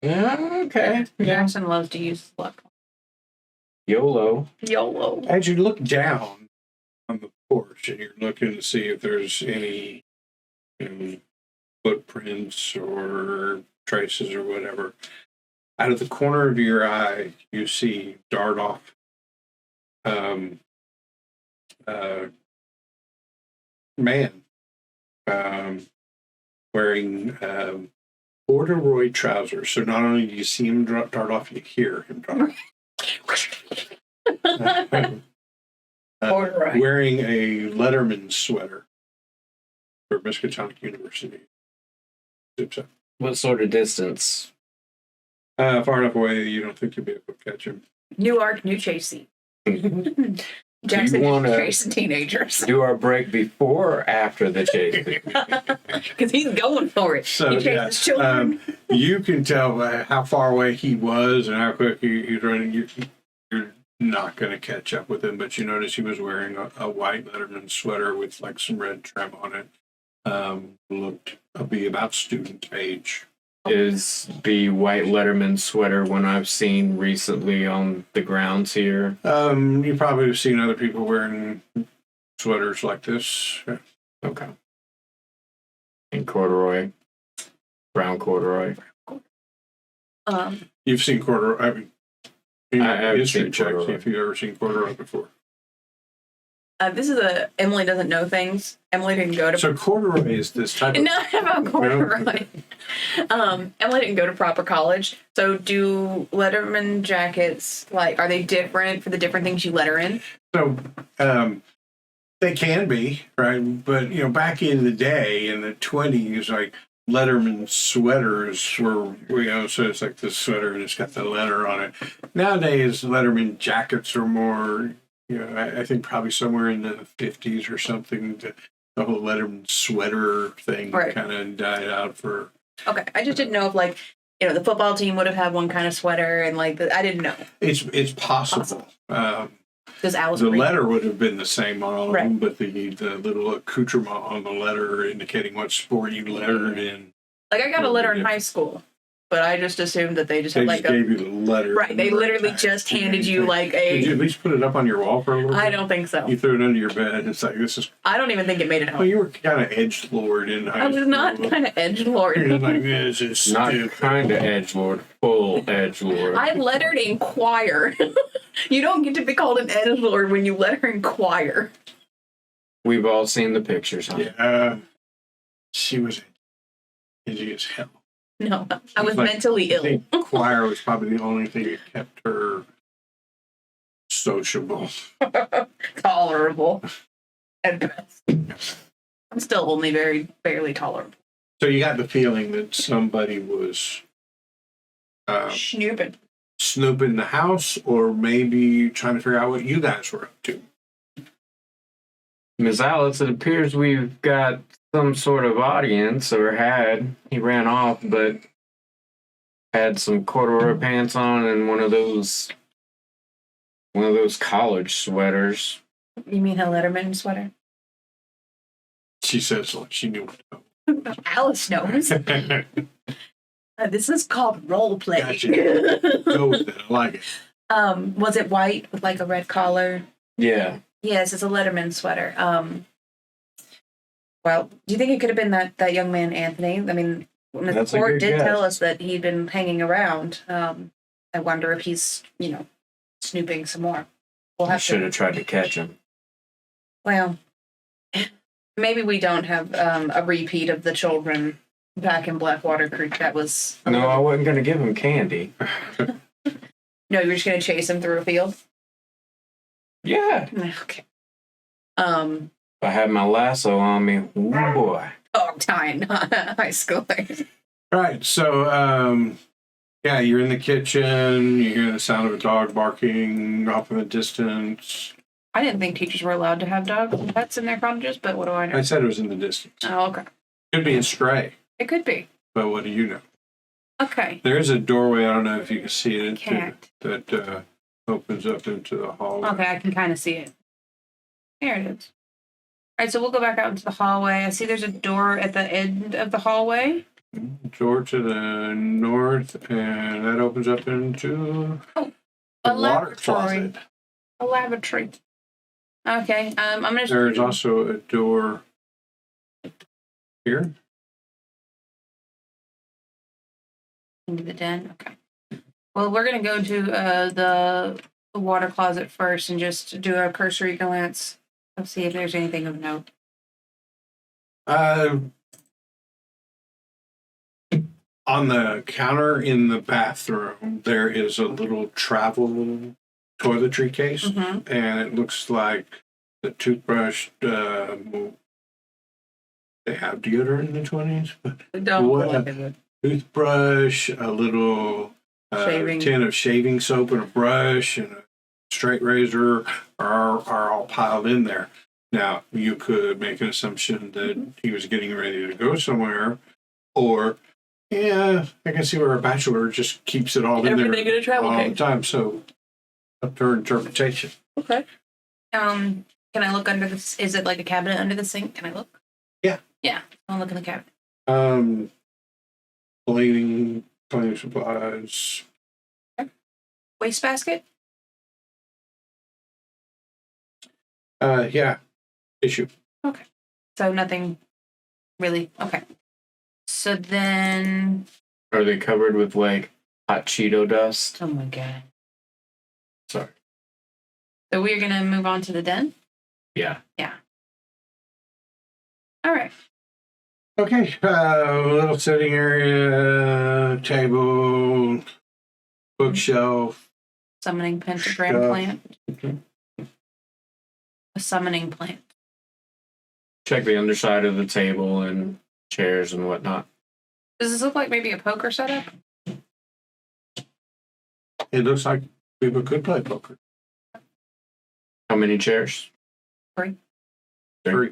Yeah, okay. Yeah. Jackson loves to use luck. YOLO. YOLO. As you look down on the porch and you're looking to see if there's any footprints or traces or whatever, out of the corner of your eye, you see dart off man wearing corduroy trousers. So not only do you see him dart off, you hear him dart off. Wearing a Letterman sweater for Miskatonic University. What sort of distance? Far enough away that you don't think you'll be able to catch him. New arc, new chase scene. Jackson wanna- chasing teenagers. Do our break before or after the chase? Because he's going for it. So, he chases children. you can tell by how far away he was and how quick he's running. You're not going to catch up with him, but you notice he was wearing a white Letterman sweater with like some red trim on it. Looked to be about student age. Is the white Letterman sweater one I've seen recently on the grounds here? You probably have seen other people wearing sweaters like this. Okay. And corduroy. Brown corduroy. You've seen corduroy. I mean, you I have history seen check, see corduroy. if you've ever seen corduroy before. This is Emily doesn't know things. Emily didn't go to. So corduroy is this type of... No, about corduroy. Emily didn't go to proper college. So do Letterman jackets, like, are they different for the different things you letter in? So, they can be, right? But, back in the day, in the 20s, like, Letterman sweaters were, so it's like this sweater and it's got the letter on it. Nowadays, Letterman jackets are more, I think probably somewhere in the 50s or something, the whole Letterman sweater thing Right. kind of died out for... Okay, I just didn't know if, like, the football team would have had one kind of sweater, and, like, I didn't know. It's possible. Does Alice The read? letter would have been the same on all of Right. them, but the little accoutrement on the letter indicating what sport you lettered in. Like, I got a letter in high school, but I just assumed that they just They had, just like, gave you the letter. Right, they literally just handed you, like, Did you a... at least put it up on your wall for a little bit? I don't think so. You threw it under your bed. It's like, this is... I don't even think it made it Well, home. you were kind of edgelord in high I school. was not kind of You're edgelord. like, this is Not stupid. kind of edgelord, full edgelord. I lettered in choir. You don't get to be called an edgelord when you letter in choir. We've all seen the pictures, huh? Yeah. She was edgy as hell. No, I was Like, mentally I ill. think choir was probably the only thing that kept her sociable. Tolerable. At best. I'm still only very barely tolerable. So you got the feeling that somebody was Snooping. snooping the house, or maybe trying to figure out what you guys were up to. Ms. Alice, it appears we've got some sort of audience, or had. He ran off, but had some corduroy pants on and one of those college sweaters. You mean a Letterman sweater? She says like she knew Alice knows. what This is called role play. Gotcha. Go with it. I like it. Was it white with like a red collar? Yeah. Yes, it's a Letterman sweater. Well, do you think it could have been that young man, Anthony? I mean, the That's a court good did guess. tell us that he'd been hanging around. I wonder if he's, snooping some more. We'll I have should to. have tried to catch him. Well, maybe we don't have a repeat of the children back in Blackwater Creek. That was. No, I wasn't going to give him candy. No, you're just gonna chase him through a field. Yeah. Okay. If I had my lasso on me, oh boy. Dog tying high schoolers. Right. So, yeah, you're in the kitchen. You hear the sound of a dog barking off in the distance. I didn't think teachers were allowed to have dog pets in their cottages, but what do I know? I said it was in the distance. Oh, okay. Could be a stray, It could be. but what do you know? Okay. There is a doorway. I don't know if you can see it. Can't. That opens up into the hallway. Okay, I can kind of see it. There it is. All right, so we'll go back out into the hallway. I see there's a door at the end of the hallway. Door to the north, and that opens up into A the water laboratory. closet. A lavatory. Okay, I'm gonna. There's also a door here. Into the den. Okay. Well, we're gonna go to the water closet first and just do a cursory glance. Let's see if there's anything of note. On the counter in the bathroom, there is a little travel toiletry case, Mm-hmm. and it looks like the toothbrush. They have deodorant in the 20s, but Don't What? look like it would. toothbrush, a little Shaving. tin of shaving soap, and a brush, and straight razor are all piled in there. Now, you could make an assumption that he was getting ready to go somewhere, or, yeah, I can see where a bachelor just keeps it all in there Everything in a travel all case. the time. So, up to her interpretation. Okay. Can I look under this? Is it like a cabinet under the sink? Can I look? Yeah. Yeah, I'll look in the cabinet. Cleaning supplies. Wastebasket? Yeah. Issue. Okay. So nothing really. Okay. So then. Are they covered with like hot Cheeto dust? Oh my god. Sorry. So we're gonna move on to the den? Yeah. Yeah. All right. Okay. Little sitting area, table, bookshelf. Summoning pentagram Stuff. plant. A summoning plant. Check the underside of the table and chairs and whatnot. Does this look like maybe a poker setup? It looks like people could play poker. How many chairs? 3. 3.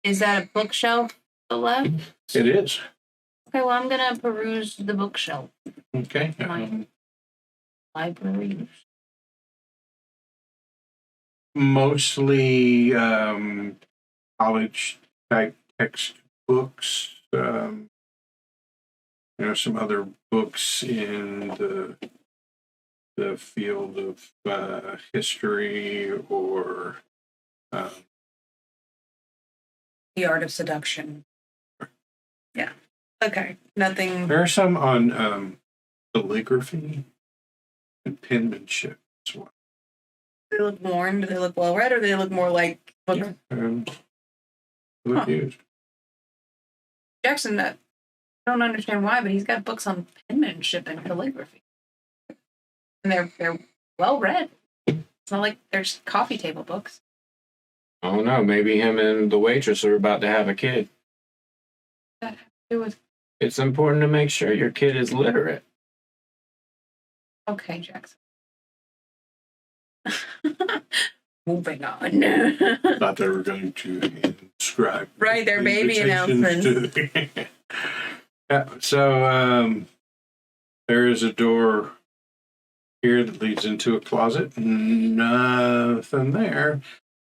Is that a bookshelf to the left? It is. Okay, well, I'm gonna peruse the bookshelf. Okay. Fine. Library. Mostly college type textbooks. Some other books in the field of history or The art of seduction. Yeah. Okay. Nothing. there are some on calligraphy and penmanship as well. They look worn. Do they look well read, or do they look more like books? Look used. Jackson, I don't understand why, but he's got books on penmanship and calligraphy, and they're well read. It's not like there's coffee table books. I don't know. Maybe him and the waitress are about to have a kid. It was It's important to make sure your kid is literate. okay, Jackson. Moving on. Thought they were going to inscribe Right, their baby invitations announcements. Yeah, so there is a door here that leads into a closet. Nothing there.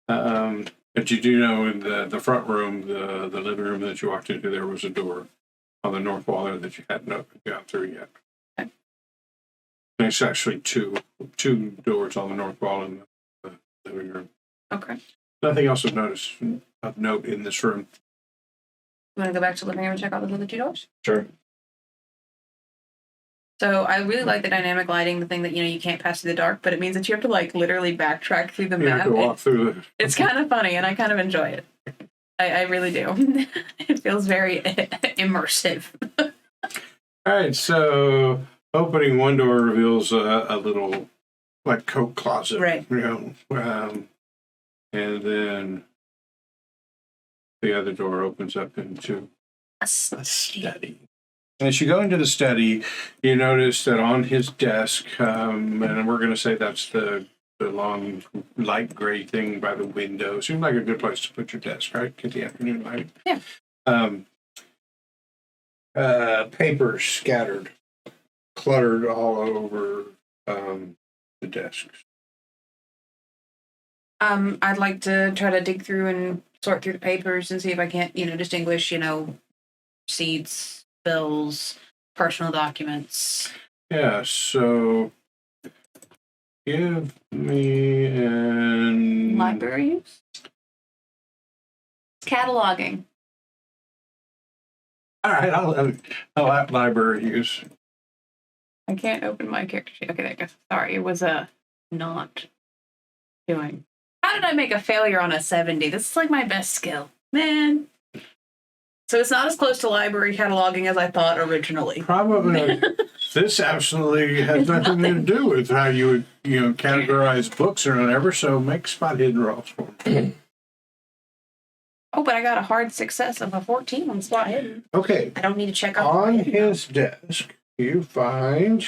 But you do know in the front room, the living room that you walked into, there was a door on the north wall there that you hadn't gone through yet. Okay. There's actually two doors on the north wall in the living room. Okay. Nothing else of note in this room. You want to go back to the living room and check out those other 2 doors? Sure. So I really like the dynamic lighting, the thing that you can't pass through the dark, but it means that you have to literally backtrack through the You have map. to walk through It's kind of funny, and I kind of enjoy it. I really do. It feels very immersive. All right, so opening one door reveals a little like coat closet, Right. And then the other door opens up into a study. As you go into the study, you notice that on his desk, and we're going to say that's the long light gray thing by the window. Seems like a good place to put your desk, right? Get the afternoon light. Yeah. Papers scattered, cluttered all over the desks. I'd like to try to dig through and sort through the papers and see if I can't, distinguish, receipts, bills, personal documents. Yeah, so give me an Library use? Cataloging. All right, I'll have library use. I can't open my character sheet. Okay, there you go. Sorry, it was not doing. How did I make a failure on a 70? This is like my best skill. Man. So it's not as close to library cataloging as I thought originally. Probably. This absolutely has nothing to do with how you would, categorize books or whatever, so make spot hidden rolls for me. Oh, but I got a hard success of a 14 on spot hidden. Okay. I don't need to check out On his desk, you find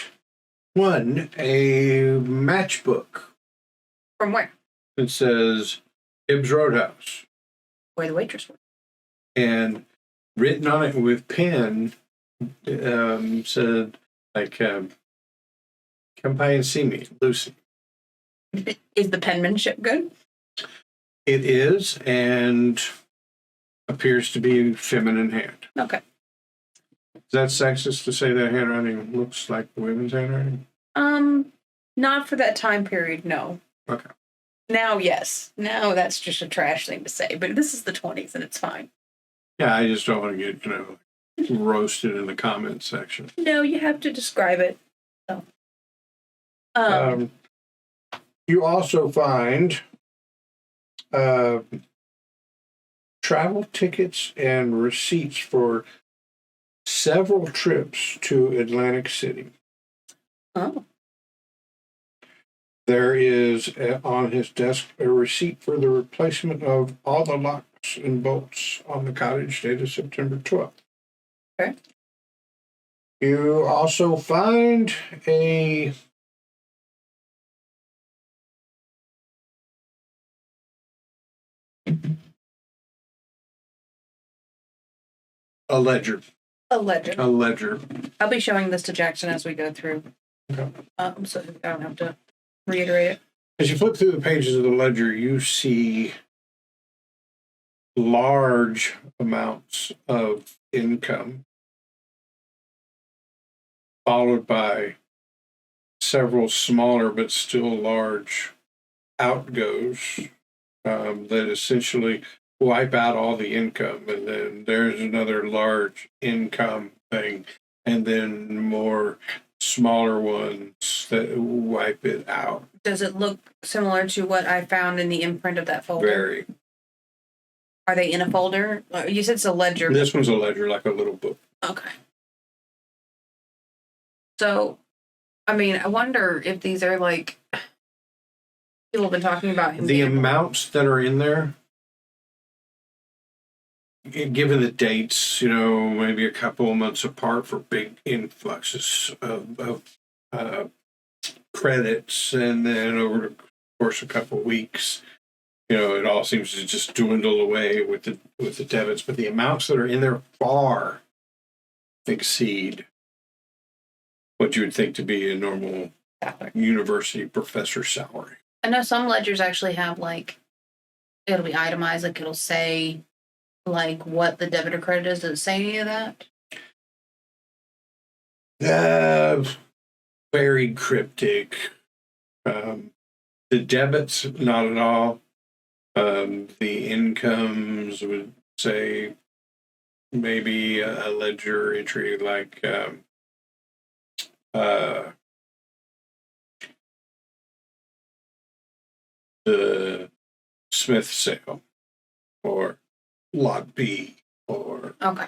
a matchbook. From where? It says Hibbs Roadhouse. Where the waitress was. And written on it with pen said, like, come by and see me, Lucy. Is the penmanship good? It is, and appears to be feminine hand. Okay. Is that sexist to say that handwriting looks like women's handwriting? Not for that time period, no. Okay. Now, yes. Now that's just a trash thing to say, but this is the 20s and it's fine. Yeah, I just don't want to get, roasted in the comments section. No, you have to describe it. So. You also find travel tickets and receipts for several trips to Atlantic City. Oh. There is on his desk a receipt for the replacement of all the locks and bolts on the cottage dated September 12th. Okay. You also find a ledger. A ledger. A ledger. I'll be showing this to Jackson as we go through. Okay. So I don't have to reiterate it. As you flip through the pages of the ledger, you see large amounts of income, followed by several smaller but still large outgoes that essentially wipe out all the income. And then there's another large income thing, and then more smaller ones that wipe it out. Does it look similar to what I found in the imprint of that folder? Very. Are they in a folder? You said it's a ledger. This one's a ledger, like a little book. Okay. So, I mean, I wonder if these are like people have been talking about him. The amounts that are in there, given the dates, maybe a couple of months apart for big influxes of credits, and then over the course of a couple of weeks, it all seems to just dwindle away with the debits. But the amounts that are in there far exceed what you would think to be a normal university professor salary. I know some ledgers actually have it'll be itemized, it'll say what the debit or credit is. Does it say any of that? Very cryptic. The debits, not at all. The incomes would say maybe a ledger entry like the Smith sale or Lot B or... Okay.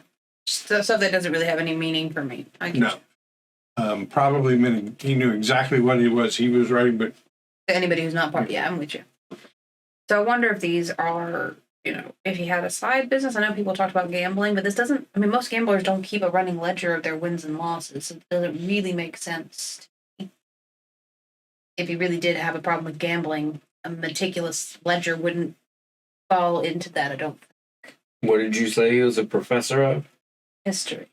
So that doesn't really have any meaning for me. I get No. Probably meant he knew exactly what he was writing, but... To anybody who's not part... Yeah, I'm with you. So I wonder if these are, if he had a side business. I know people talked about gambling, but this doesn't... I mean, most gamblers don't keep a running ledger of their wins and losses. So it doesn't really make sense to me. If he really did have a problem with gambling, a meticulous ledger wouldn't fall into that, I don't think. What did you say he was a professor of? History.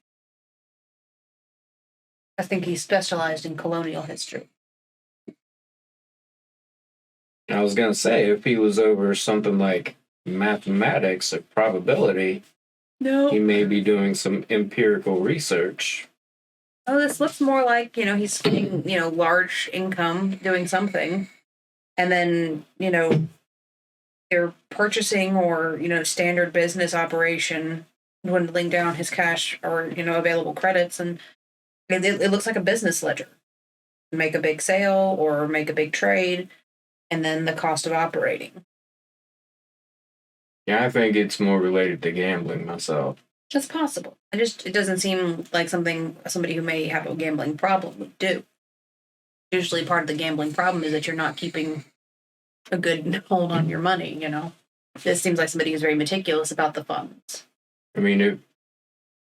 I think he specialized in colonial history. I was going to say, if he was over something like mathematics or probability, No. he may be doing some empirical research. Oh, this looks more like, he's getting, large income doing something. And then, they're purchasing or, standard business operation, dwindling down his cash or, available credits. And it looks like a business ledger. Make a big sale or make a big trade, and then the cost of operating. Yeah, I think it's more related to gambling myself. That's possible. It doesn't seem like somebody who may have a gambling problem would do. Usually part of the gambling problem is that you're not keeping a good hold on your money, This seems like somebody who's very meticulous about the funds. I mean,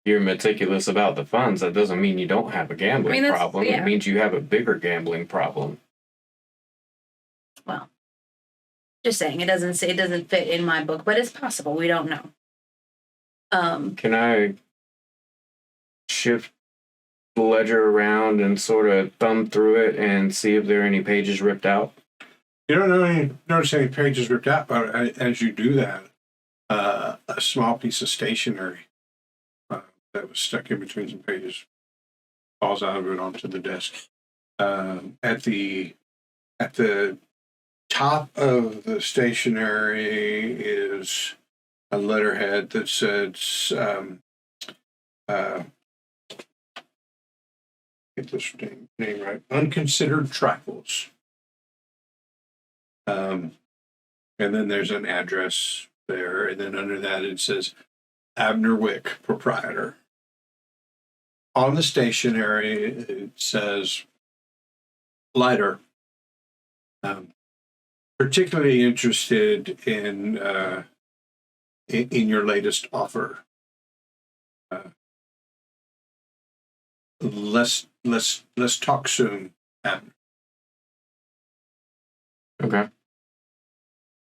you're meticulous about the funds, that doesn't mean you don't have a gambling problem. Yeah. It means you have a bigger gambling problem. Well, just saying, it doesn't fit in my book, but it's possible. We don't know. Can I shift the ledger around and sort of thumb through it and see if there are any pages ripped out? You don't notice any pages ripped out, but as you do that, a small piece of stationery that was stuck in between some pages falls out of it onto the desk. At the top of the stationery is a letterhead that says, get this name right, Unconsidered Trifles. And then there's an address there, and then under that it says Abner Wick, proprietor. On the stationery, it says Leiter, particularly interested in your latest offer. Let's talk soon, Abner. Okay.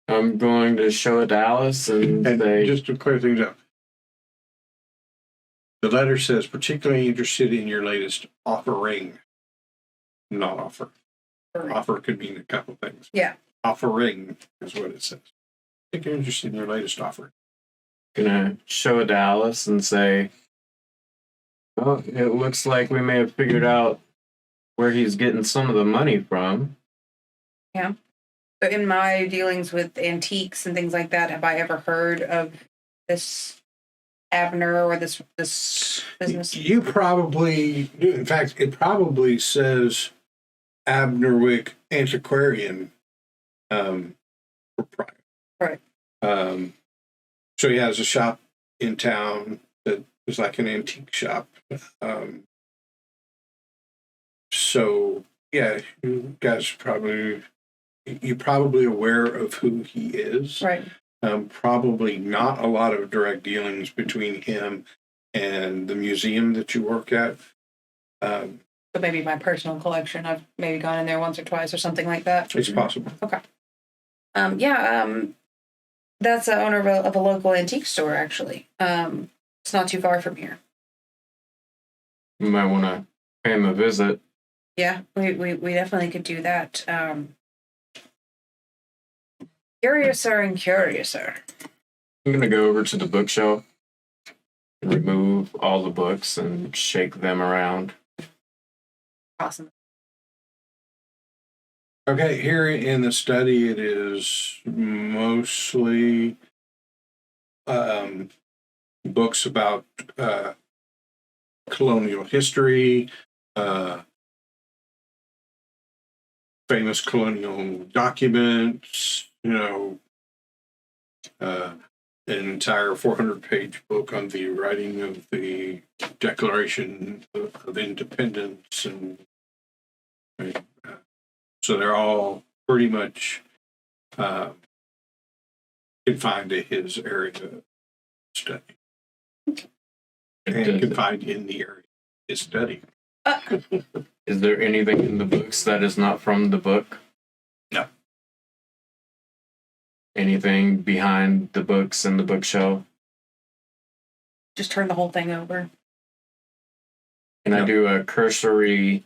I'm going to show it to Alice and say... Just to clear things up, the letter says, particularly interested in your latest offering, not offer. Offer could mean a couple things. Yeah. Offering is what it says. Particularly interested in your latest offer. Gonna show it to Alice and say, well, it looks like we may have figured out where he's getting some of the money from. Yeah. So in my dealings with antiques and things like that, have I ever heard of this Abner or this business? You probably, in fact, it probably says Abner Wick Antiquarian proprietor. Right. So he has a shop in town that is like an antique shop. So yeah, you guys you're probably aware of who he is. Right. Probably not a lot of direct dealings between him and the museum that you work at. But maybe my personal collection. I've maybe gone in there once or twice or something like that. It's possible. Okay. That's the owner of a local antique store, actually. It's not too far from here. You might want to pay him a visit. Yeah, we definitely could do that. Curiouser and curiouser. I'm going to go over to the bookshelf, remove all the books, and shake them around. Awesome. Okay, here in the study, it is mostly books about colonial history, famous colonial documents, an entire 400-page book on the writing of the Declaration of Independence, and so they're all pretty much confined to his area of study, and confined in the area of his study. Is there anything in the books that is not from the book? No. Anything behind the books in the bookshelf? Just turn the whole thing over. Can I do a cursory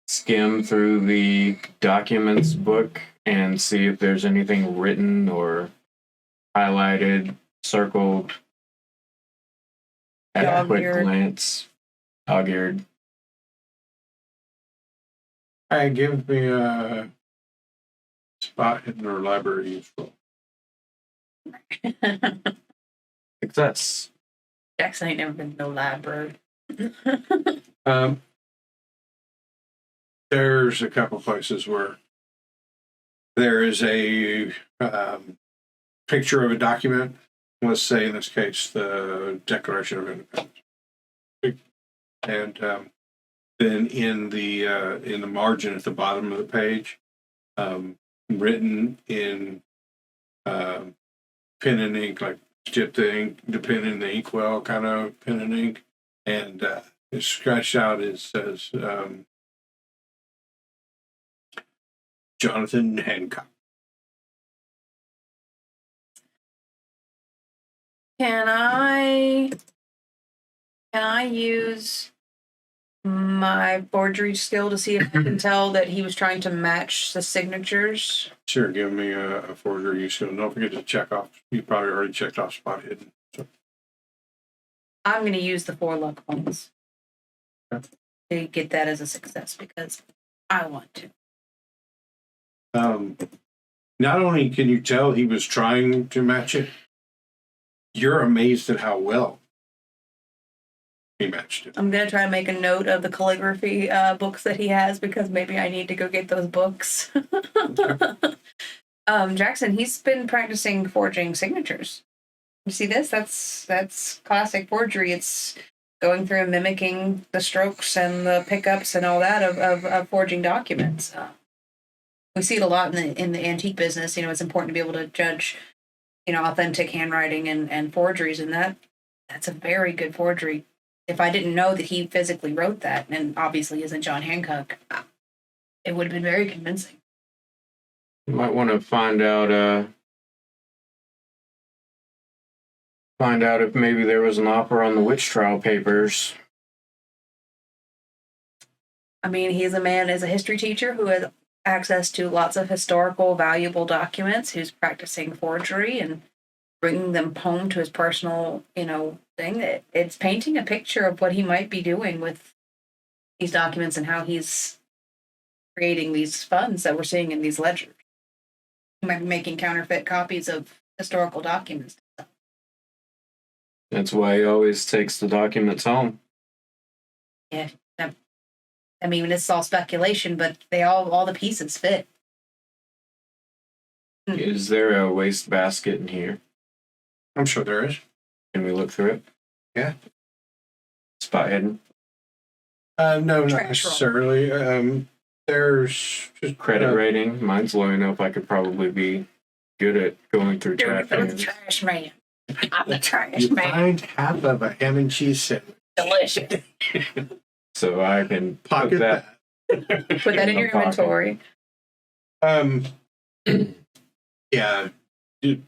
skim through the documents book and see if there's anything written or highlighted, circled at a quick glance? Dog-eared. Hey, give me a spot in their library useful. Success. Jackson ain't never been to no library. There's a couple places where there is a picture of a document. Let's say in this case, the Declaration of Independence, and then in the margin at the bottom of the page, written in pen and ink, like dip the pen in the inkwell, kind of pen and ink, and it's scratched out. It says Jonathan Hancock. Can I use my forgery skill to see if I can tell that he was trying to match the signatures? Sure, give me a forgery skill. Don't forget to check off. You probably already checked off spot hidden. So. I'm going to use the 4 luck points Okay. to get that as a success because I want to. Not only can you tell he was trying to match it, you're amazed at how well he matched it. I'm going to try to make a note of the calligraphy books that he has because maybe I need to go get those books. Jackson, he's been practicing forging signatures. You see this? That's classic forgery. It's going through and mimicking the strokes and the pickups and all that of forging documents. We see it a lot in the antique business. It's important to be able to judge, authentic handwriting and forgeries, and that's a very good forgery. If I didn't know that he physically wrote that, and obviously isn't John Hancock, it would have been very convincing. You might want to find out if maybe there was an offer on the witch trial papers. I mean, he's a man as a history teacher who has access to lots of historical, valuable documents, who's practicing forgery and bringing them home to his personal, thing. It's painting a picture of what he might be doing with these documents and how he's creating these funds that we're seeing in these ledgers. He might be making counterfeit copies of historical documents. That's why he always takes the documents home. Yeah. I mean, it's all speculation, but all the pieces fit. Is there a wastebasket in here? I'm sure there is. Can we look through it? Yeah. Spot hidden? No, not Trash necessarily. There's just Credit rating. Mine's low enough I could probably be good at going through trash I'm the cans. trash man. I'm the trash you man. find half of a ham and cheese sandwich. Delicious. So I can Pocket put that. Put that in your my pocket. inventory. Yeah. You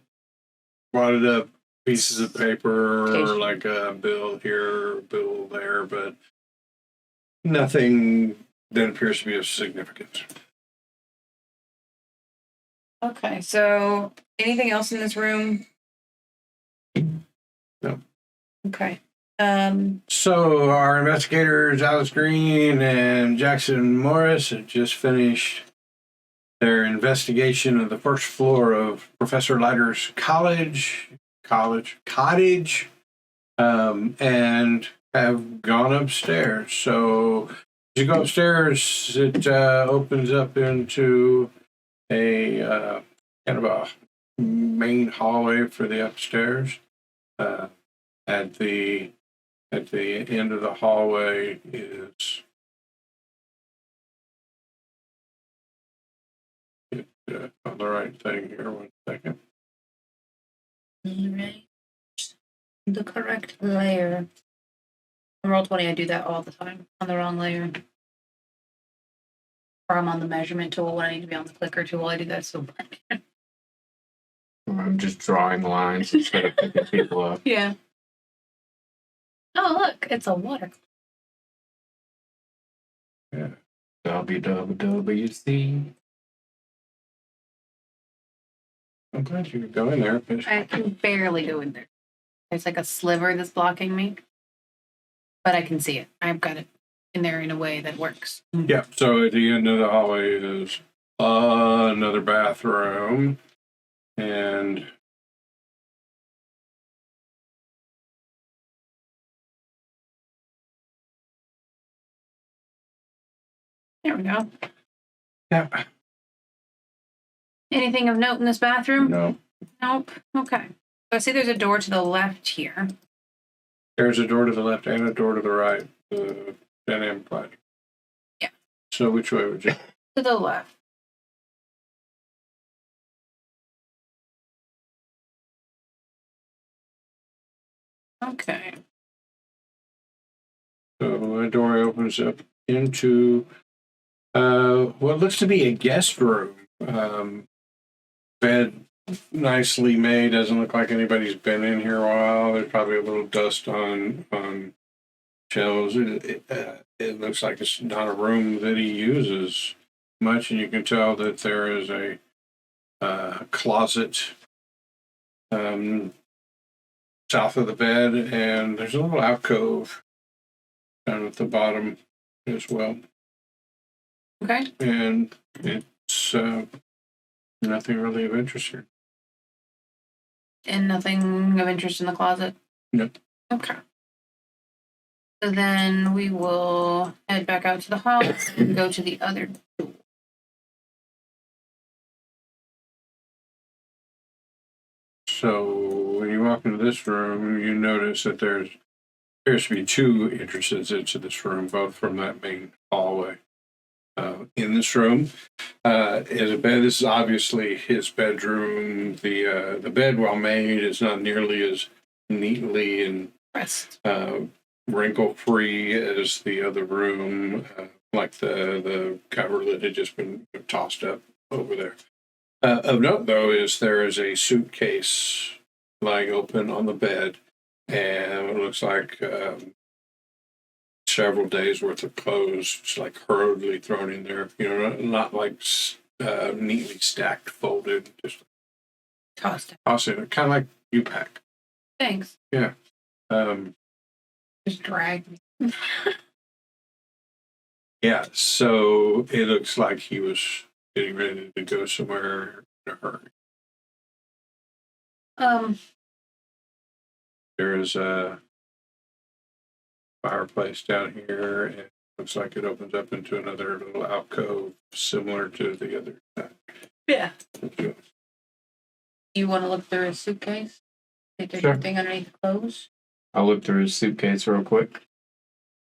wadded up pieces of paper, Occasionally. like a bill here, bill there, but nothing that appears to be of significance. Okay, so anything else in this room? No. Okay. So our investigators, Alice Green and Jackson Morris, had just finished their investigation of the first floor of Professor Leiter's cottage, and have gone upstairs. So as you go upstairs, it opens up into a kind of a main hallway for the upstairs. At the end of the hallway is on the right thing here. 1 second. Right. The correct layer. On Roll20, I do that all the time on the wrong layer. Or I'm on the measurement tool when I need to be on the clicker tool. I do that so bad. I'm just drawing lines instead of picking people up. Yeah. Oh, look, it's a water. Yeah. WWWC. I'm glad you could go in there. I can barely go in there. There's like a sliver that's blocking me. But I can see it. I've got it in there in a way that works. Yeah, so at the end of the hallway is another bathroom. And There we go. yeah, Anything of note in this bathroom? no. Nope. Okay. So I see there's a door to the left here. There's a door to the left and a door to the right. The dynamic flash. Yeah. So which way would you? To the left. Okay. So the door opens up into what looks to be a guest room. Bed nicely made. Doesn't look like anybody's been in here a while. There's probably a little dust on shelves. It looks like it's not a room that he uses much, and you can tell that there is a closet south of the bed, and there's a little alcove down at the bottom as well. Okay. And it's nothing really of interest here. And nothing of interest in the closet? Nope. Okay. So then we will head back out to the hall and go to the other door. So when you walk into this room, you notice that there appears to be two entrances into this room, both from that main hallway. In this room is a bed. This is obviously his bedroom. The bed, while made, is not nearly as neatly and wrinkle-free as the other room. Like the coverlet had just been tossed up over there. Of note, though, is there is a suitcase lying open on the bed, and it looks like several days worth of clothes, just like hurriedly thrown in there. You know, not like neatly stacked, folded, just tossed in. Kind of like you pack. Thanks. Yeah. Just drag me. Yeah. So it looks like he was getting ready to go somewhere in a hurry. There's a fireplace down here, and it looks like it opens up into another little alcove similar to the other side. Yeah. You want to look through his suitcase? See if there's Sure. anything underneath the clothes? I'll look through his suitcase real quick.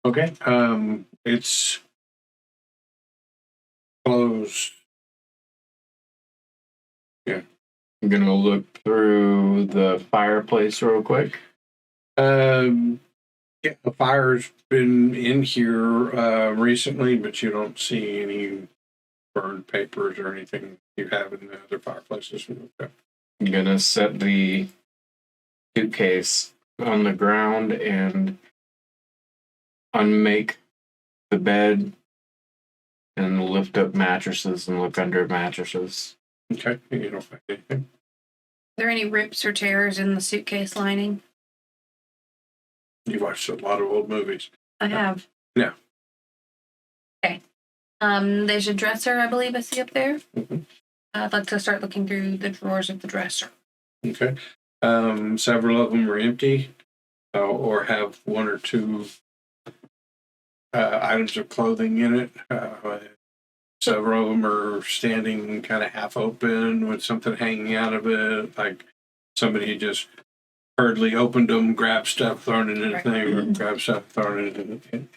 Okay. It's closed. Yeah. I'm gonna look through the fireplace real quick. Yeah, the fire's been in here recently, but you don't see any burned papers or anything you have in the other fireplaces. Okay. I'm gonna set the suitcase on the ground and unmake the bed and lift up mattresses and look under mattresses. Okay, you don't find anything. Are there any rips or tears in the suitcase lining? You watched a lot of old movies. I have. Yeah. Okay. There's a dresser, I believe I see up there. Mm-hmm. I'd like to start looking through the drawers of the dresser. Okay. Several of them are empty or have one or two items of clothing in it. Several of them are standing kind of half open with something hanging out of it, like somebody just hurriedly opened them, grabbed stuff, thrown it in a thing, or grabbed stuff, thrown it in a thing.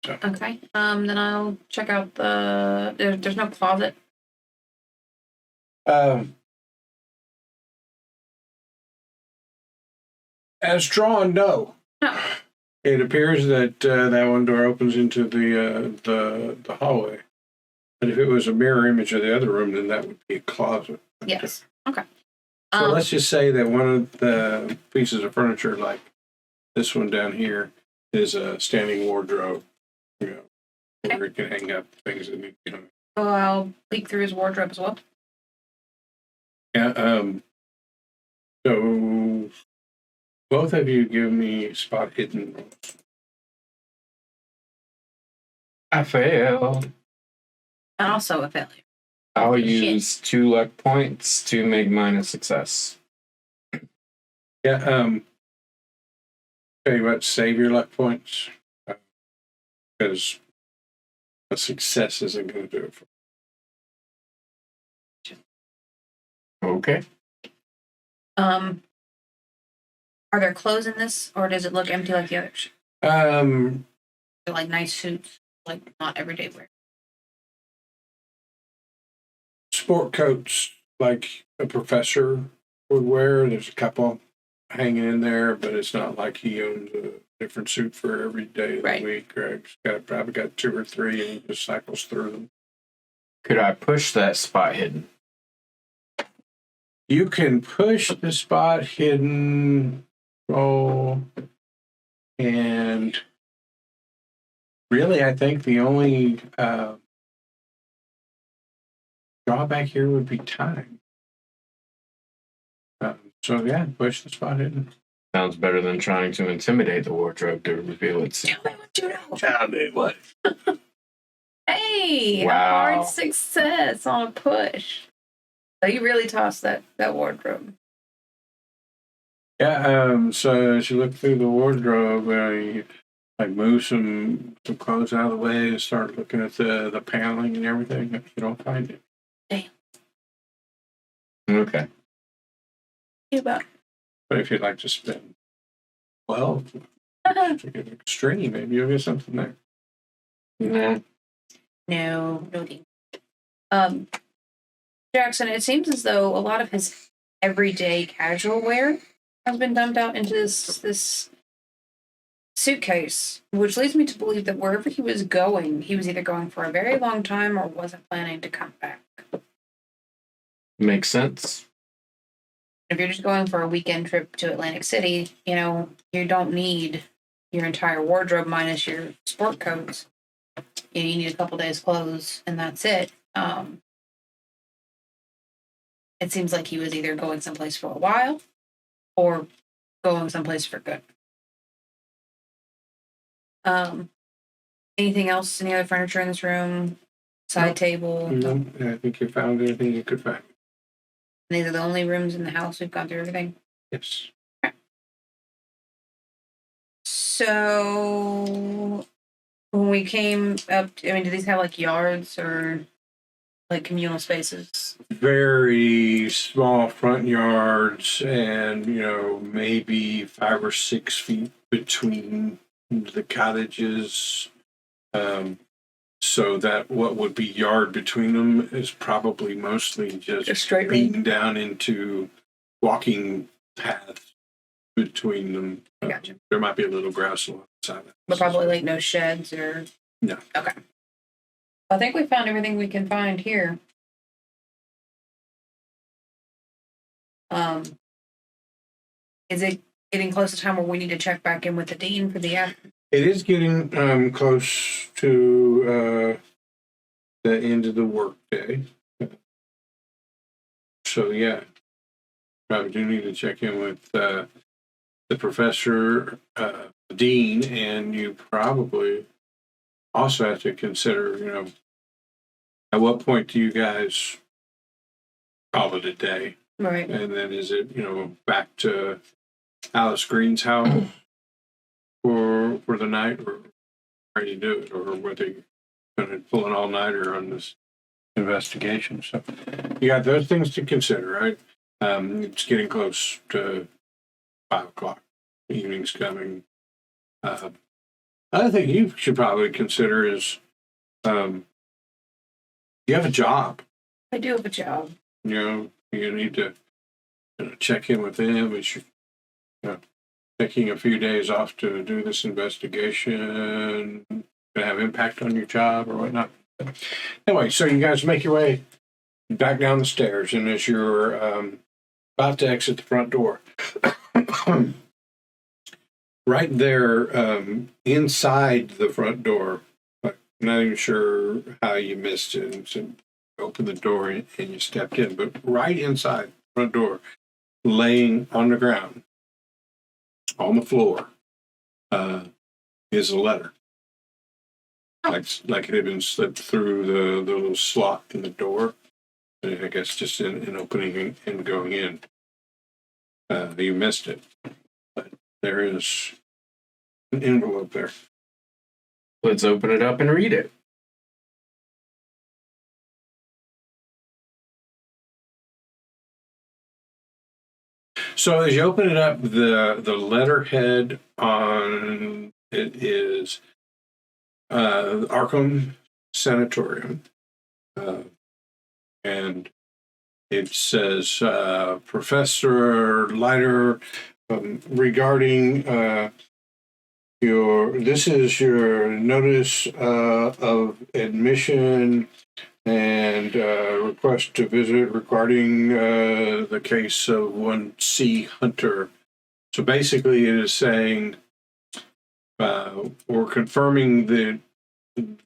So. Okay. Then I'll check out the. There's no closet. As drawn, no. No. It appears that that one door opens into the hallway. But if it was a mirror image of the other room, then that would be a closet. Yes. Okay. So let's just say that one of the pieces of furniture, like this one down here, is a standing wardrobe. You know, where it can hang up things that need to be hung. So I'll peek through his wardrobe as well. Yeah. So both of you give me spot hidden rolls. I failed. And also a failure. I'll use 2 luck points to make mine a success. Yeah. Tell you what, save your luck points because a success isn't going to do it for you. Okay. Are there clothes in this, or does it look empty like the others? Um, They're like nice suits, like not everyday wear. Sport coats like a professor would wear. There's a couple. hanging in there, but it's not like he owns a different suit for every day of the week. Greg's probably got 2 or 3 and he just cycles through them. Could I push that spot hidden? You can push the spot hidden roll, and really, I think the only drawback here would be time. So yeah, push the spot hidden. Sounds better than trying to intimidate the wardrobe to reveal its. Tell me what you know. Tell me what. Hey, Wow. a hard success on a push. So you really tossed that wardrobe. Yeah. So as you look through the wardrobe, you like move some clothes out of the way and start looking at the paneling and everything. You don't find it. Okay. You about? But if you'd like to spend 12 to get extreme, maybe you'll get something there. Nah. No deal. Jackson, it seems as though a lot of his everyday casual wear has been dumped out into this suitcase, which leads me to believe that wherever he was going, he was either going for a very long time or wasn't planning to come back. Makes sense. If you're just going for a weekend trip to Atlantic City, you don't need your entire wardrobe minus your sport coats. You need a couple days' clothes, and that's it. It seems like he was either going someplace for a while or going someplace for good. Anything else? Any other furniture in this room? Side table? No, I think you found everything you could find. These are the only rooms in the house. We've gone through everything. Yes. Okay. So when we came up, do these have like yards or like communal spaces? Very small front yards, and maybe 5 or 6 feet between the cottages. So that what would be yard between them is probably mostly just straight beaten down into walking paths between them. Gotcha. There might be a little grass alongside it. But probably like no sheds or... No. Okay. I think we found everything we can find here. Is it getting close to time where we need to check back in with the dean for the after? It is getting close to the end of the workday. So yeah, probably do need to check in with the professor, the dean, and you probably also have to consider, at what point do you guys call it a day? Right. And then is it, back to Alice Green's house for the night, or how do you do it, or whether you're going to pull an all-nighter on this investigation? So you got those things to consider, right? It's getting close to 5 o'clock. The evening's coming. Other thing you should probably consider is you have a job. I do have a job. You need to check in with them. It's taking a few days off to do this investigation going to have impact on your job or whatnot. Anyway, so you guys make your way back down the stairs, and as you're about to exit the front door, right there inside the front door, I'm not even sure how you missed it. And so open the door and you stepped in, but right inside the front door, laying on the ground, on the floor, is a letter. Like it had been slipped through the little slot in the door. I guess just in opening and going in. You missed it. But there is an envelope there. Let's open it up and read it. So as you open it up, the letterhead on it is Arkham Sanatorium. And it says, Professor Leiter regarding this is your notice of admission and request to visit regarding the case of one C. Hunter. So basically, it is saying or confirming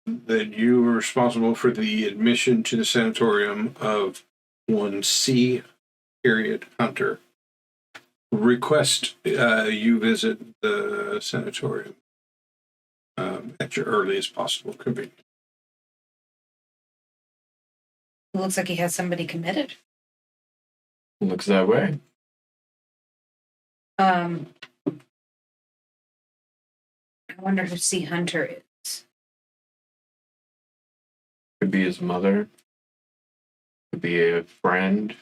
that you were responsible for the admission to the sanatorium of one C. Hunter. Request you visit the sanatorium at your earliest possible convenience. It looks like he has somebody committed. Looks that way. I wonder who C. Hunter is. Could be his mother. Could be a friend.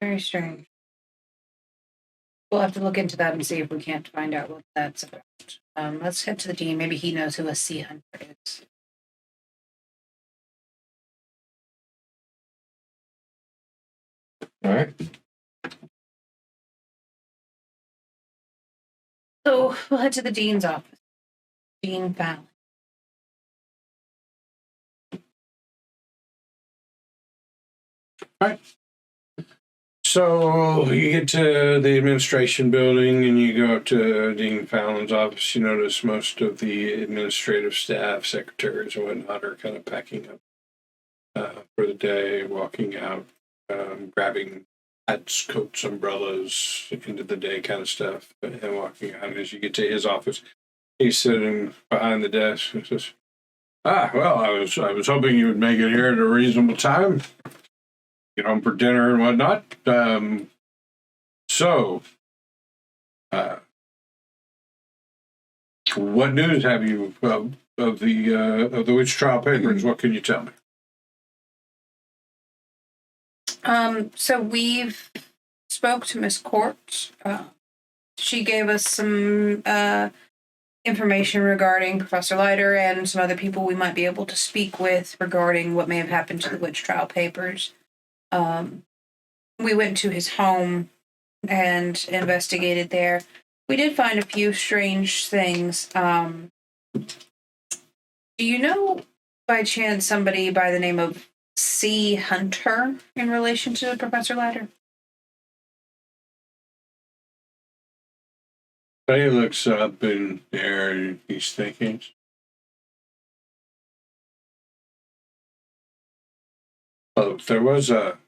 Very strange. We'll have to look into that and see if we can't find out what that's about. Let's head to the dean. Maybe he knows who a C. Hunter is. All right. So we'll head to the dean's office. Dean Fallon. Right. So you get to the administration building and you go up to Dean Fallon's office. You notice most of the administrative staff, secretaries and whatnot are kind of packing up for the day, walking out, grabbing hats, coats, umbrellas, end of the day kind of stuff, and walking out. And as you get to his office, he's sitting behind the desk and says, well, I was hoping you would make it here at a reasonable time. Get home for dinner and whatnot. What news have you of the witch trial papers? What can you tell me? So we've spoke to Miss Court. She gave us some information regarding Professor Leiter and some other people we might be able to speak with regarding what may have happened to the witch trial papers. We went to his home and investigated there. We did find a few strange things. Do you know by chance somebody by the name of C. Hunter in relation to Professor Leiter? He looks up in there, he's thinking. Oh, there was a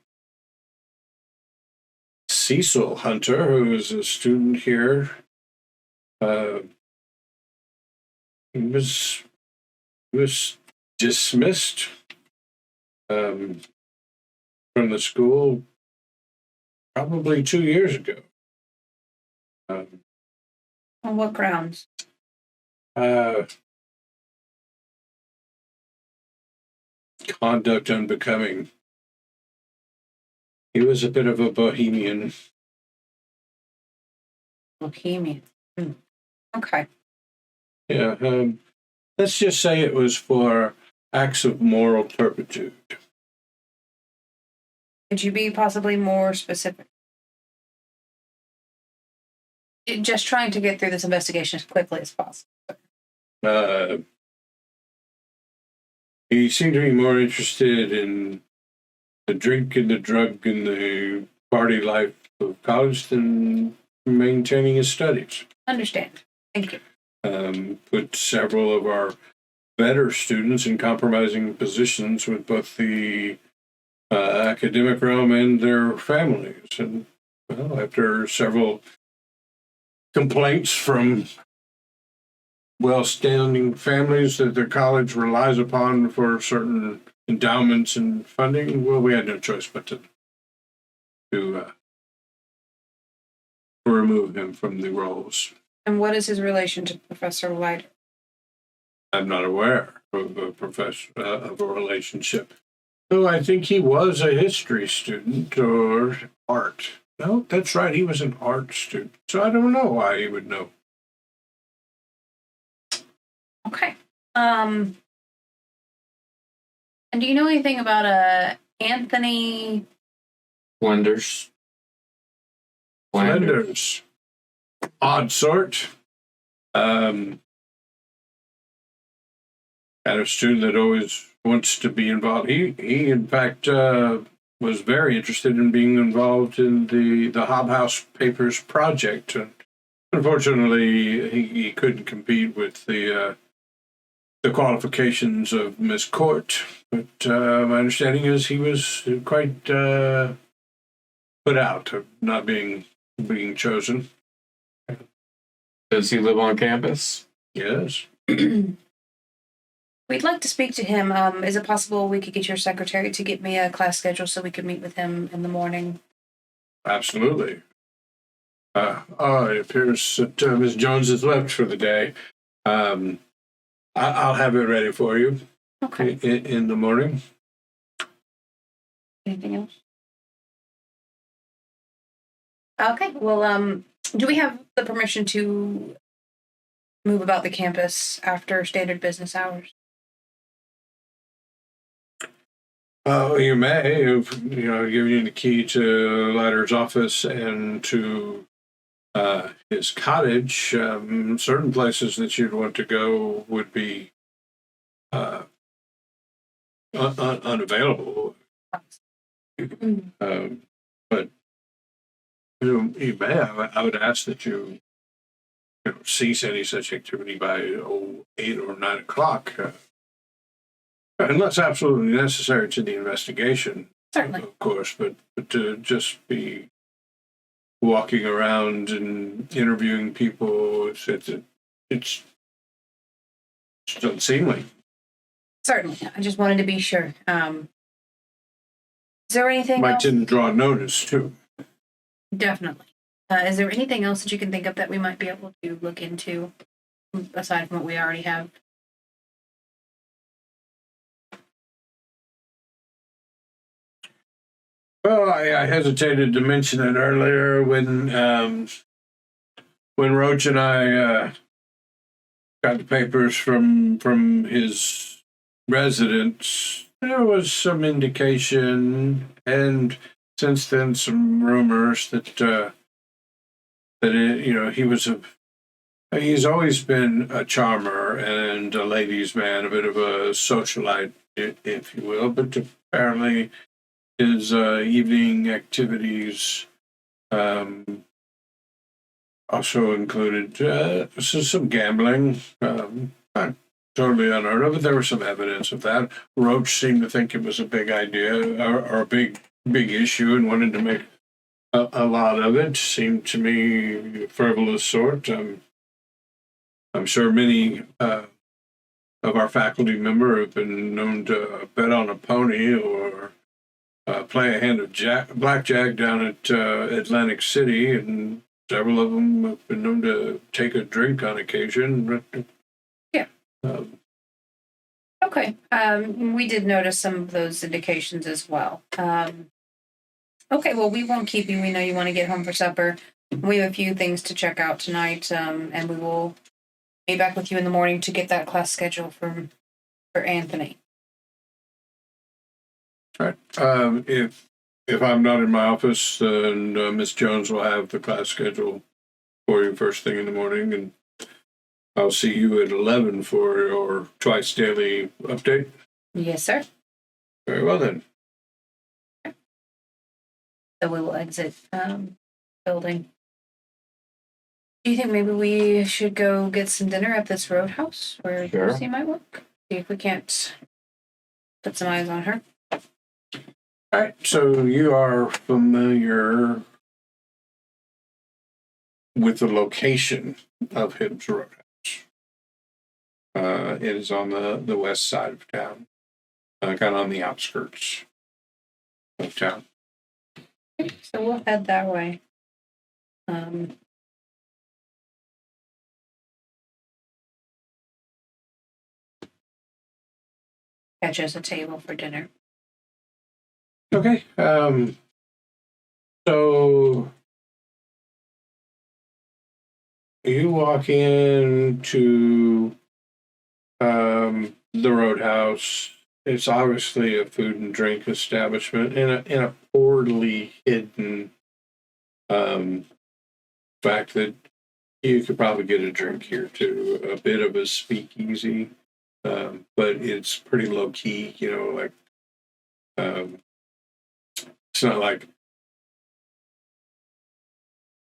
Cecil Hunter who was a student here. He was dismissed from the school probably 2 years ago. On what grounds? Conduct unbecoming. He was a bit of a bohemian. Bohemian. Okay. Yeah, let's just say it was for acts of moral turpitude. Could you be possibly more specific? Just trying to get through this investigation as quickly as possible. He seemed to be more interested in the drink and the drug and the party life of college than maintaining his studies. Understand. Thank you. Put several of our better students in compromising positions with both the academic realm and their families. And well, after several complaints from well-standing families that their college relies upon for certain endowments and funding, well, we had no choice but to remove him from the roles. And what is his relation to Professor Leiter? I'm not aware of a relationship. No, I think he was a history student or art. No, that's right. He was an art student. So I don't know why he would know. Okay. And do you know anything about Anthony Flinders. Flinders. Odd sort. Kind of student that always wants to be involved. He in fact, was very interested in being involved in the Hobhouse Papers project. And unfortunately, he couldn't compete with the qualifications of Miss Court. But my understanding is he was quite put out of not being chosen. Does he live on campus? Yes. We'd like to speak to him. Is it possible we could get your secretary to get me a class schedule so we could meet with him in the morning? Absolutely. It appears that Miss Jones has left for the day. I'll have it ready for you. Okay. In the morning. Anything else? Okay. Well, do we have the permission to move about the campus after standard business hours? You may have, given you the key to Leiter's office and to his cottage. Certain places that you'd want to go would be unavailable. But you may. I would ask that you cease any such activity by 8 or 9 o'clock. Unless absolutely necessary to the investigation, Certainly. of course, but to just be walking around and interviewing people, it's unseemly. Certainly. I just wanted to be sure. Is there anything Might else? tend to draw notice, too. Definitely. Is there anything else that you can think of that we might be able to look into, aside from what we already have? Well, I hesitated to mention it earlier when Roach and I got the papers from his residence. There was some indication, and since then some rumors that he's always been a charmer and a ladies' man, a bit of a socialite, if you will, but apparently his evening activities also included some gambling. Not totally unheard of, but there was some evidence of that. Roach seemed to think it was a big idea or a big issue and wanted to make a lot of it. Seemed to me a frivolous sort. I'm sure many of our faculty members have been known to bet on a pony or play a hand of blackjack down at Atlantic City, and several of them have been known to take a drink on occasion. Yeah. Okay. We did notice some of those indications as well. Okay, well, we won't keep you. We know you want to get home for supper. We have a few things to check out tonight, and we will be back with you in the morning to get that class schedule for Anthony. All right. If I'm not in my office, then Miss Jones will have the class schedule for you first thing in the morning, and I'll see you at 11 for your twice daily update. Yes, sir. Very well then. So we will exit building. Do you think maybe we should go get some dinner at this Roadhouse where Sure. Lucy might work? See if we can't put some eyes on her. All right, so you are familiar with the location of Hibbs Roadhouse. It is on the west side of town, kind of on the outskirts of town. So we'll head that way. Catch us a table for dinner. Okay. So you walk into the Roadhouse. It's obviously a food and drink establishment in a poorly hidden fact that you could probably get a drink here too. A bit of a speakeasy, but it's pretty low key. You know, like it's not like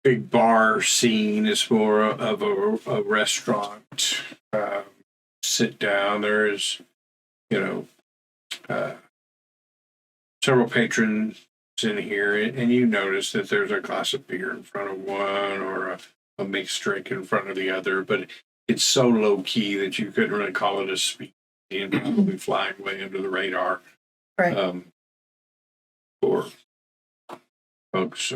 big bar scene. It's more of a restaurant. Sit down. There's, several patrons in here, and you notice that there's a glass of beer in front of one or a mixed drink in front of the other, but it's so low key that you couldn't really call it a speakeasy and probably flying way under the radar. Right. For folks.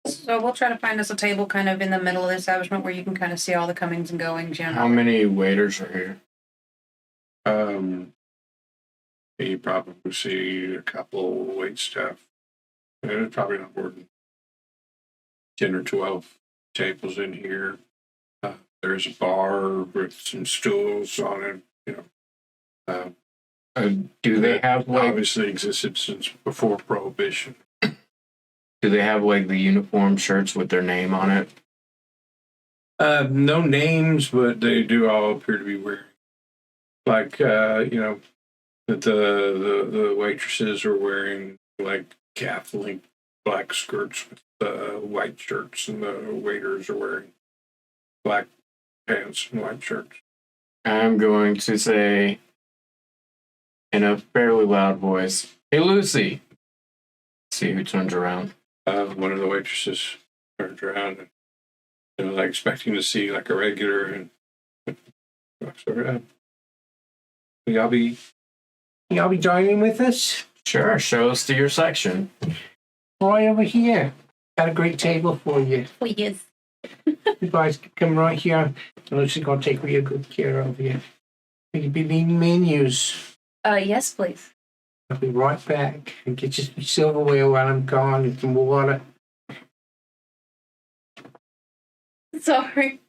So we'll try to find us a table kind of in the middle of the establishment where you can kind of see all the comings and goings. How many waiters are here? You probably see a couple wait staff. There's probably not more than 10 or 12 tables in here. There's a bar with some stools on it. Do they have obviously existed since before Prohibition? Do they have the uniform shirts with their name on it? No names, but they do all appear to be wearing that the waitresses are wearing Catholic black skirts with white shirts, and the waiters are wearing black pants and white shirts. I'm going to say in a fairly loud voice, "Hey, Lucy!" See who turns around. One of the waitresses turns around and expecting to see a regular, and y'all be joining with us? Sure, show us to your section. Right over here. Got a great table for you. Oh, yes. You guys can come right here. And Lucy's going to take real good care of you. You'll be needing menus. Yes, please. I'll be right back and get you some silverware while I'm gone and some water. Sorry.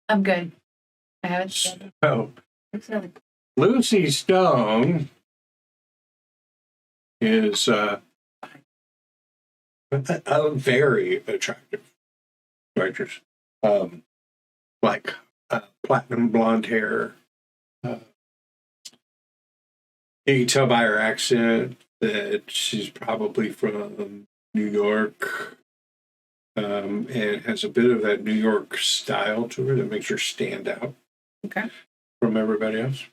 I'm good. I haven't said So, Lucy Stone is a very attractive waitress. Platinum blonde hair. You can tell by her accent that she's probably from New York, and has a bit of that New York style to her that makes her stand out from everybody else.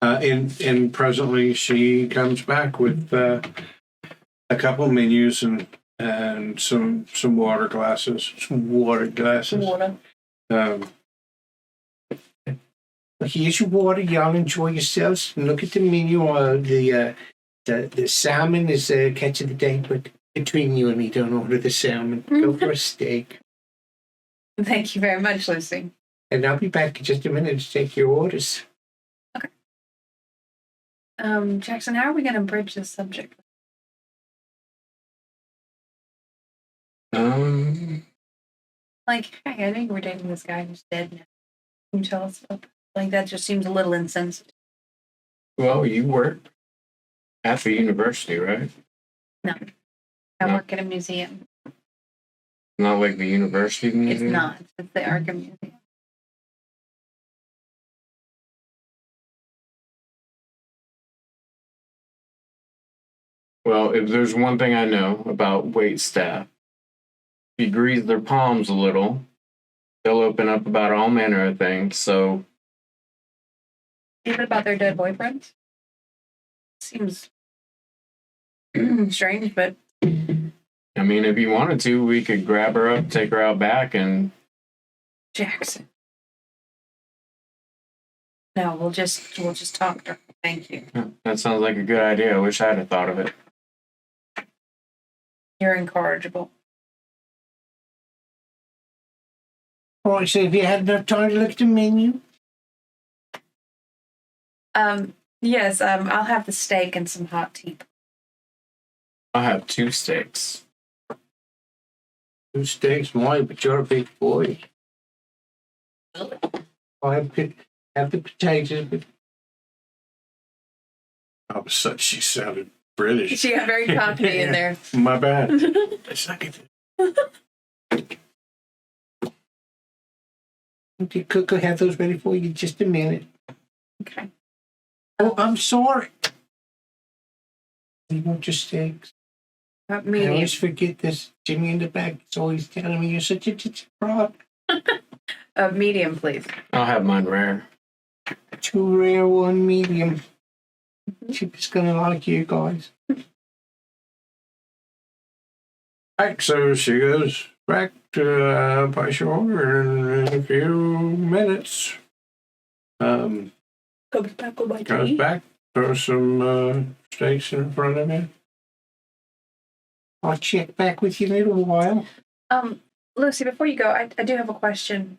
And presently she comes back with a couple menus and some water glasses. Water. Here's your water. Y'all enjoy yourselves. And look at the menu. The salmon is the catch of the day, but between you and me, don't order the salmon. Go for a steak. Thank you very much, Lucy. And I'll be back in just a minute to take your orders. Okay. Jackson, how are we going to bridge this subject? Um, Hey, I know you were dating this guy who's dead now. Can you tell us about that? That just seems a little insensitive. well, you work at the university, right? No. I No. work at a museum. Not like the university museum? It's not. It's the Arkham Museum. Well, if there's one thing I know about wait staff, if you grease their palms a little, they'll open up about all manner of things. So, Even about their dead boyfriends? Seems strange, but I mean, if you wanted to, we could grab her up, take her out back, and Jackson. No, we'll just talk to her. Thank you. that sounds like a good idea. I wish I'd have thought of it. You're incorrigible. All right, so have you had enough time to look at the menu? Yes, I'll have the steak and some hot tea. I'll have 2 steaks. 2 steaks, Molly, but you're a big boy. I'll have the potatoes. But All of a sudden, she sounded British. She got very cockney in there. My bad. I suck at it. Okay, Cook will have those ready for you in just a minute. Okay. Oh, I'm sorry. You want your steaks? I Medium. always forget this. Jimmy in the back is always telling me you're such a fraud. Medium, please. I'll have mine rare. 2 rare, 1 medium. Chip is gonna like you guys. All right, so she goes back to place your order in a few minutes. Goes Goes back, throws some steaks in front of you. I'll check back with you in a little while. Lucy, before you go, I do have a question.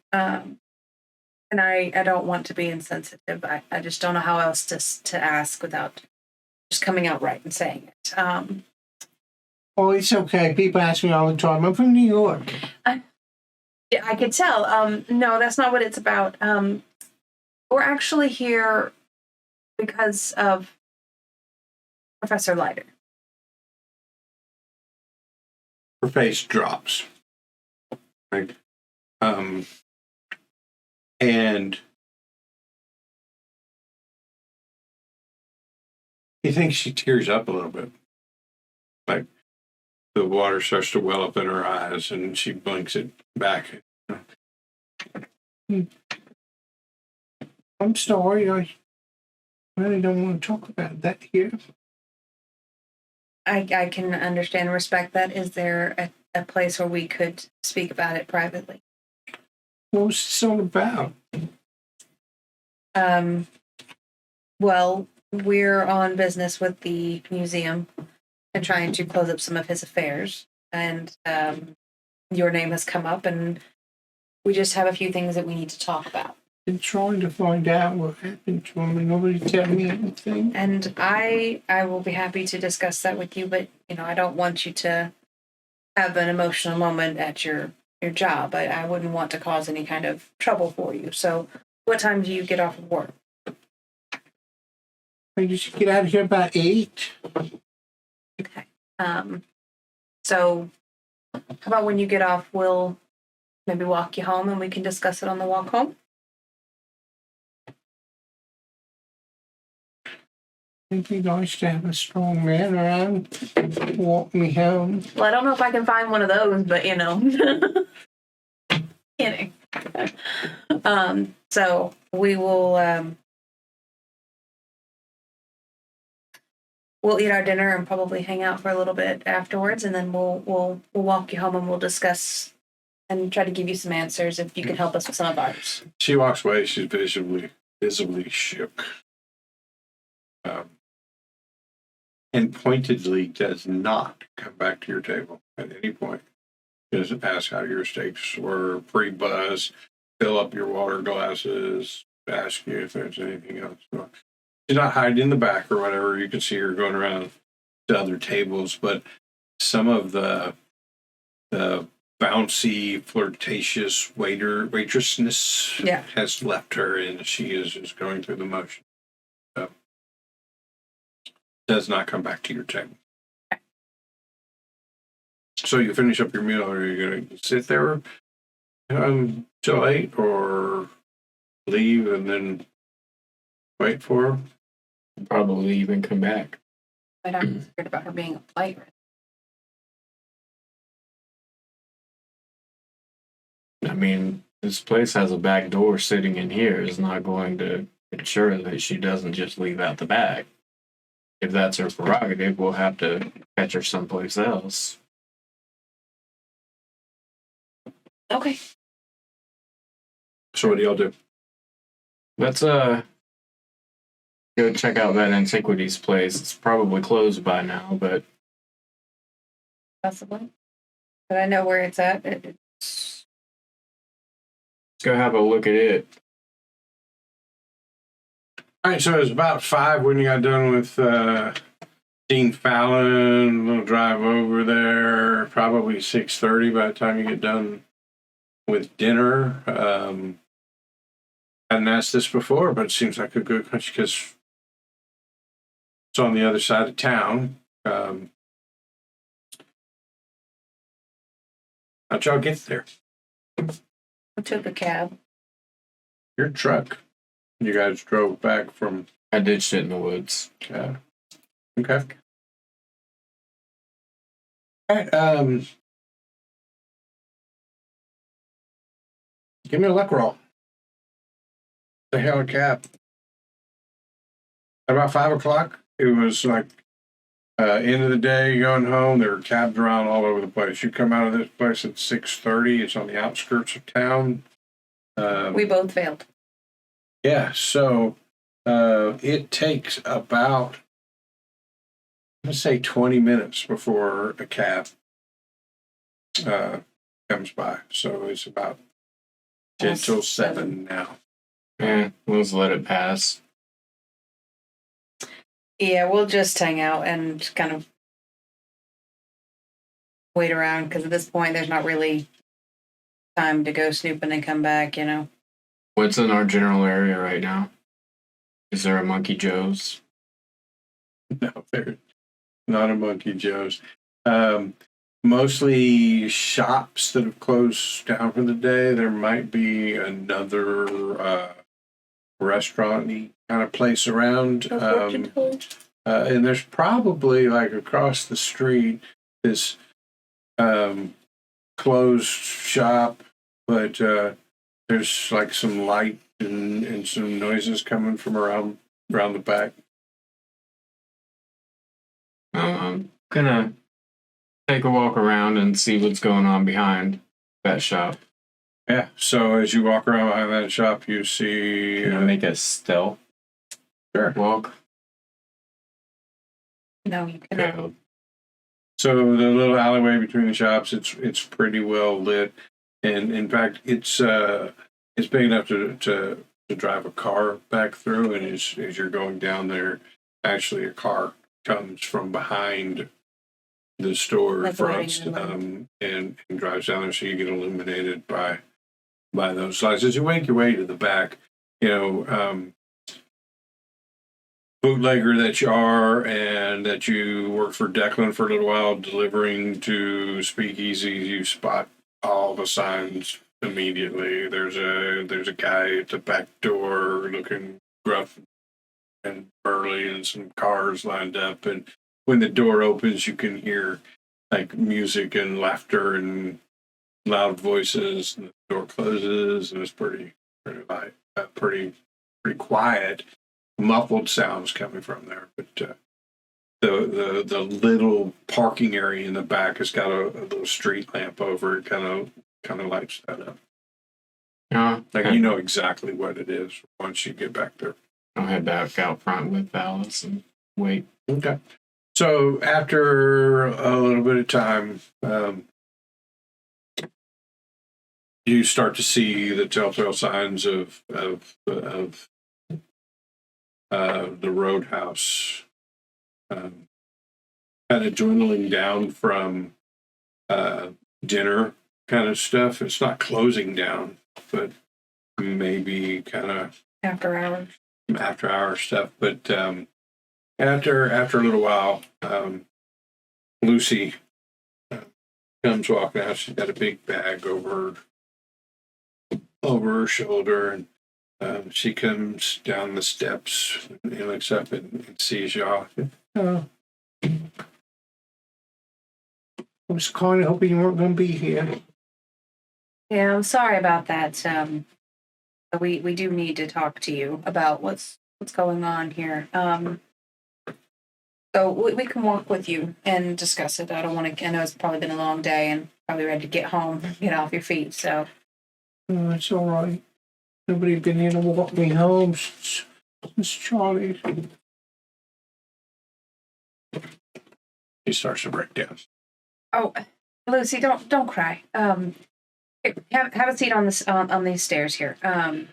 And I don't want to be insensitive. I just don't know how else to ask without just coming out right and saying it. Oh, it's okay. People ask me all the time. I'm from New York. Yeah, I could tell. No, that's not what it's about. We're actually here because of Professor Leiter. Her face drops. Like, and you think she tears up a little bit. Like the water starts to well up in her eyes and she blinks it back. I'm sorry. I really don't want to talk about that here. I can understand and respect that. Is there a place where we could speak about it privately? What's this all about? Well, we're on business with the museum and trying to close up some of his affairs. And your name has come up, and we just have a few things that we need to talk about. Been trying to find out what happened to him, and nobody tell me anything. And I will be happy to discuss that with you, but I don't want you to have an emotional moment at your job. I wouldn't want to cause any kind of trouble for you. So, what time do you get off of work? I used to get out of here about 8. Okay. So, how about when you get off, we'll maybe walk you home and we can discuss it on the walk home? It'd be nice to have a strong man around to walk me home. Well, I don't know if I can find one of those, but kidding. So we will we'll eat our dinner and probably hang out for a little bit afterwards, and then we'll walk you home and we'll discuss and try to give you some answers if you can help us with some of ours. She walks away. She's visibly shook. And pointedly does not come back to your table at any point. Doesn't ask how your steaks were pre-buzz, fill up your water glasses, ask you if there's anything else. She's not hiding in the back or whatever. You can see her going around to other tables, but some of the bouncy, flirtatious waitressness has left her, and she is just going through the motion. Does not come back to your table. So you finish up your meal. Are you going to sit there till 8 or leave and then wait for her? Probably leave and come back. But I'm scared about her being a flight risk. I mean, this place has a back door sitting in here. Is not going to ensure that she doesn't just leave out the back. If that's her prerogative, we'll have to catch her someplace else. Okay. So what do y'all do? Let's go check out that antiquities place. It's probably closed by now, but Possibly. But I know where it's at. let's go have a look at it. All right, so it was about 5 when you got done with seeing Fallon. We'll drive over there. Probably 6:30 by the time you get done with dinner. I hadn't asked this before, but it seems like a good country because it's on the other side of town. How'd y'all get there? I took a cab. Your truck. You guys drove back from. I ditched it in the woods. Okay. All right. Give me a luck roll. The hell, a cab. About 5 o'clock, it was like end of the day, going home. There were cabs around all over the place. You come out of this place at 6:30. It's on the outskirts of town. We both failed. Yeah, so it takes about, let's say, 20 minutes before a cab comes by. So it's about 10 till 7 now. Yeah, we'll just let it pass. Yeah, we'll just hang out and kind of wait around because at this point there's not really time to go snooping and come back, you know. What's in our general area right now? Is there a Monkey Joe's? No, there's not a Monkey Joe's. Mostly shops that have closed down for the day. There might be another restaurant-y kind of place around. And there's probably, like, across the street, this closed shop, but there's, like, some light and some noises coming from around the back. I'm gonna take a walk around and see what's going on behind that shop. Yeah, so as you walk around behind that shop, you see... Can I make a stealth Sure. walk? No, you cannot. Okay. So the little alleyway between the shops, it's pretty well lit, and in fact, it's big enough to drive a car back through. And as you're going down there, actually a car comes from behind the store Like front lighting and drives down there, so you get illuminated by those lights. As you make your way to the back, bootlegger that you are, and that you worked for Declan for a little while, delivering to speakeasies, you spot all the signs immediately. There's a guy at the back door looking gruff and burly, and some cars lined up. And when the door opens, you can hear like music and laughter and loud voices. And the door closes, and it's pretty light, pretty quiet. Muffled sounds coming from there, but the little parking area in the back has got a little street lamp over it, kind of lights that up. Yeah, Like you know exactly what it is once you get back there. I'll head back out front with Alice and wait. Okay. So after a little bit of time, you start to see the telltale signs of the Roadhouse kind of dwindling down from dinner kind of stuff. It's not closing down, but maybe kind of After hour stuff. But after a little while, Lucy comes walking out. She's got a big bag over her shoulder, and she comes down the steps and looks up and sees y'all. Oh. I was kind of hoping you weren't going to be here. Yeah, I'm sorry about that. But we do need to talk to you about what's going on here. So we can walk with you and discuss it. I don't want to. I know it's probably been a long day and probably ready to get home, get off your feet. So Oh, it's all right. Nobody's been here to walk me home since Charlie. He starts to break down. oh, Lucy, don't cry. Here, have a seat on this on these stairs here. Can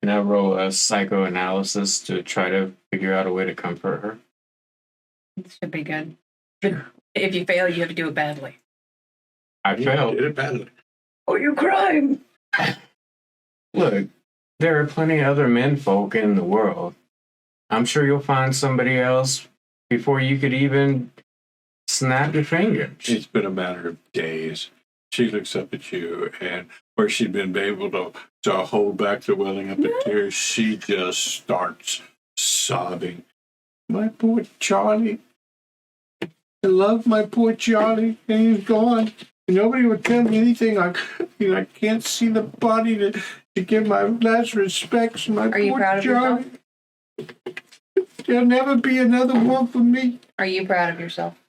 I roll a psychoanalysis to try to figure out a way to comfort her? It should be good. If you fail, you have to do it badly. I failed. Did it badly. Oh, you're crying. Look, there are plenty of other menfolk in the world. I'm sure you'll find somebody else before you could even snap your fingers. It's been a matter of days. She looks up at you, and where she'd been able to hold back the welling up of tears, she just starts sobbing. My poor Charlie. I love my poor Charlie, and he's gone. And nobody would tell me anything. I can't see the body to give my last respects to my Are you poor proud of Charlie. There'll never be another one for me. Are you proud of yourself?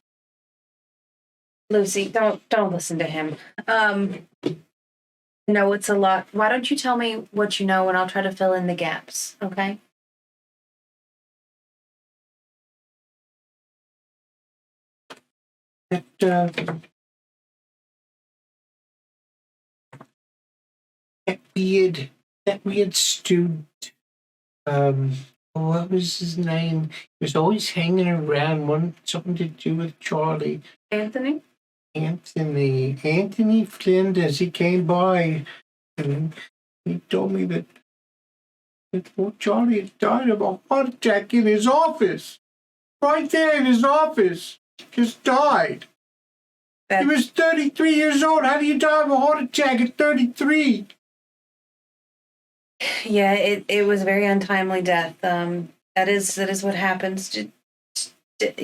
Lucy, don't listen to him. No, it's a lot. Why don't you tell me what you know and I'll try to fill in the gaps, okay? That weird student. What was his name? He was always hanging around. Something to do with Charlie. Anthony Flinders. He came by and he told me that poor Charlie had died of a heart attack in his office. Right there in his office. Just died. He was 33 years old. How do you die of a heart attack at 33? Yeah, it was a very untimely death. That is what happens. You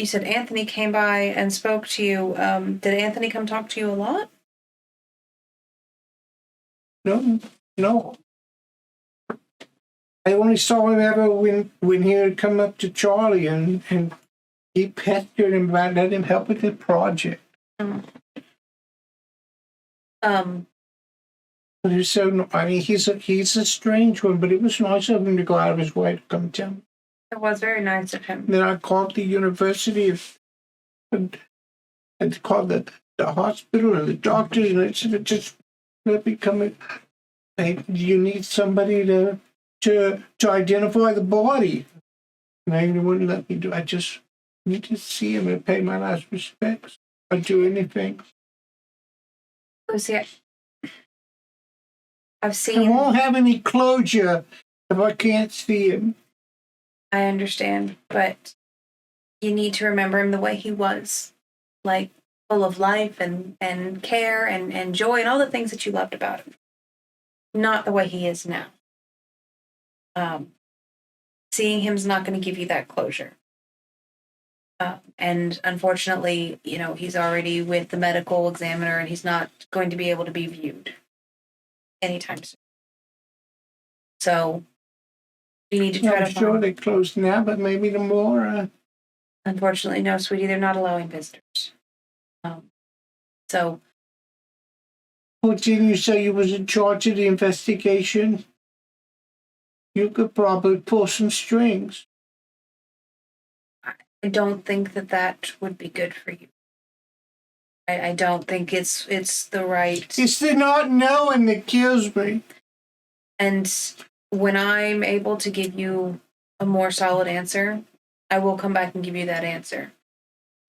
said Anthony came by and spoke to you. Did Anthony come talk to you a lot? No. I only saw him ever when he would come up to Charlie and he pestered him about letting him help with the project. But it's so. I mean, he's a strange one, but it was nice of him to go out of his way to come tell me. It was very nice of him. Then I called the university and called the hospital and the doctors, and I said, just let me come in. Hey, you need somebody to identify the body. And they wouldn't let me do. I just need to see him and pay my last respects. I'd do anything. Lucy, I've I seen. won't have any closure if I can't see him. I understand, but you need to remember him the way he was, like full of life and care and joy and all the things that you loved about him. Not the way he is now. Seeing him's not going to give you that closure. And unfortunately, he's already with the medical examiner and he's not going to be able to be viewed anytime soon. So you need to try I'm to sure find... they closed now, but maybe tomorrow. Unfortunately, no, sweetie, they're not allowing visitors. So... Well, didn't you say you was in charge of the investigation? You could probably pull some strings. I don't think that would be good for you. I don't think it's the right... It's the not knowing that kills me. And when I'm able to give you a more solid answer, I will come back and give you that answer.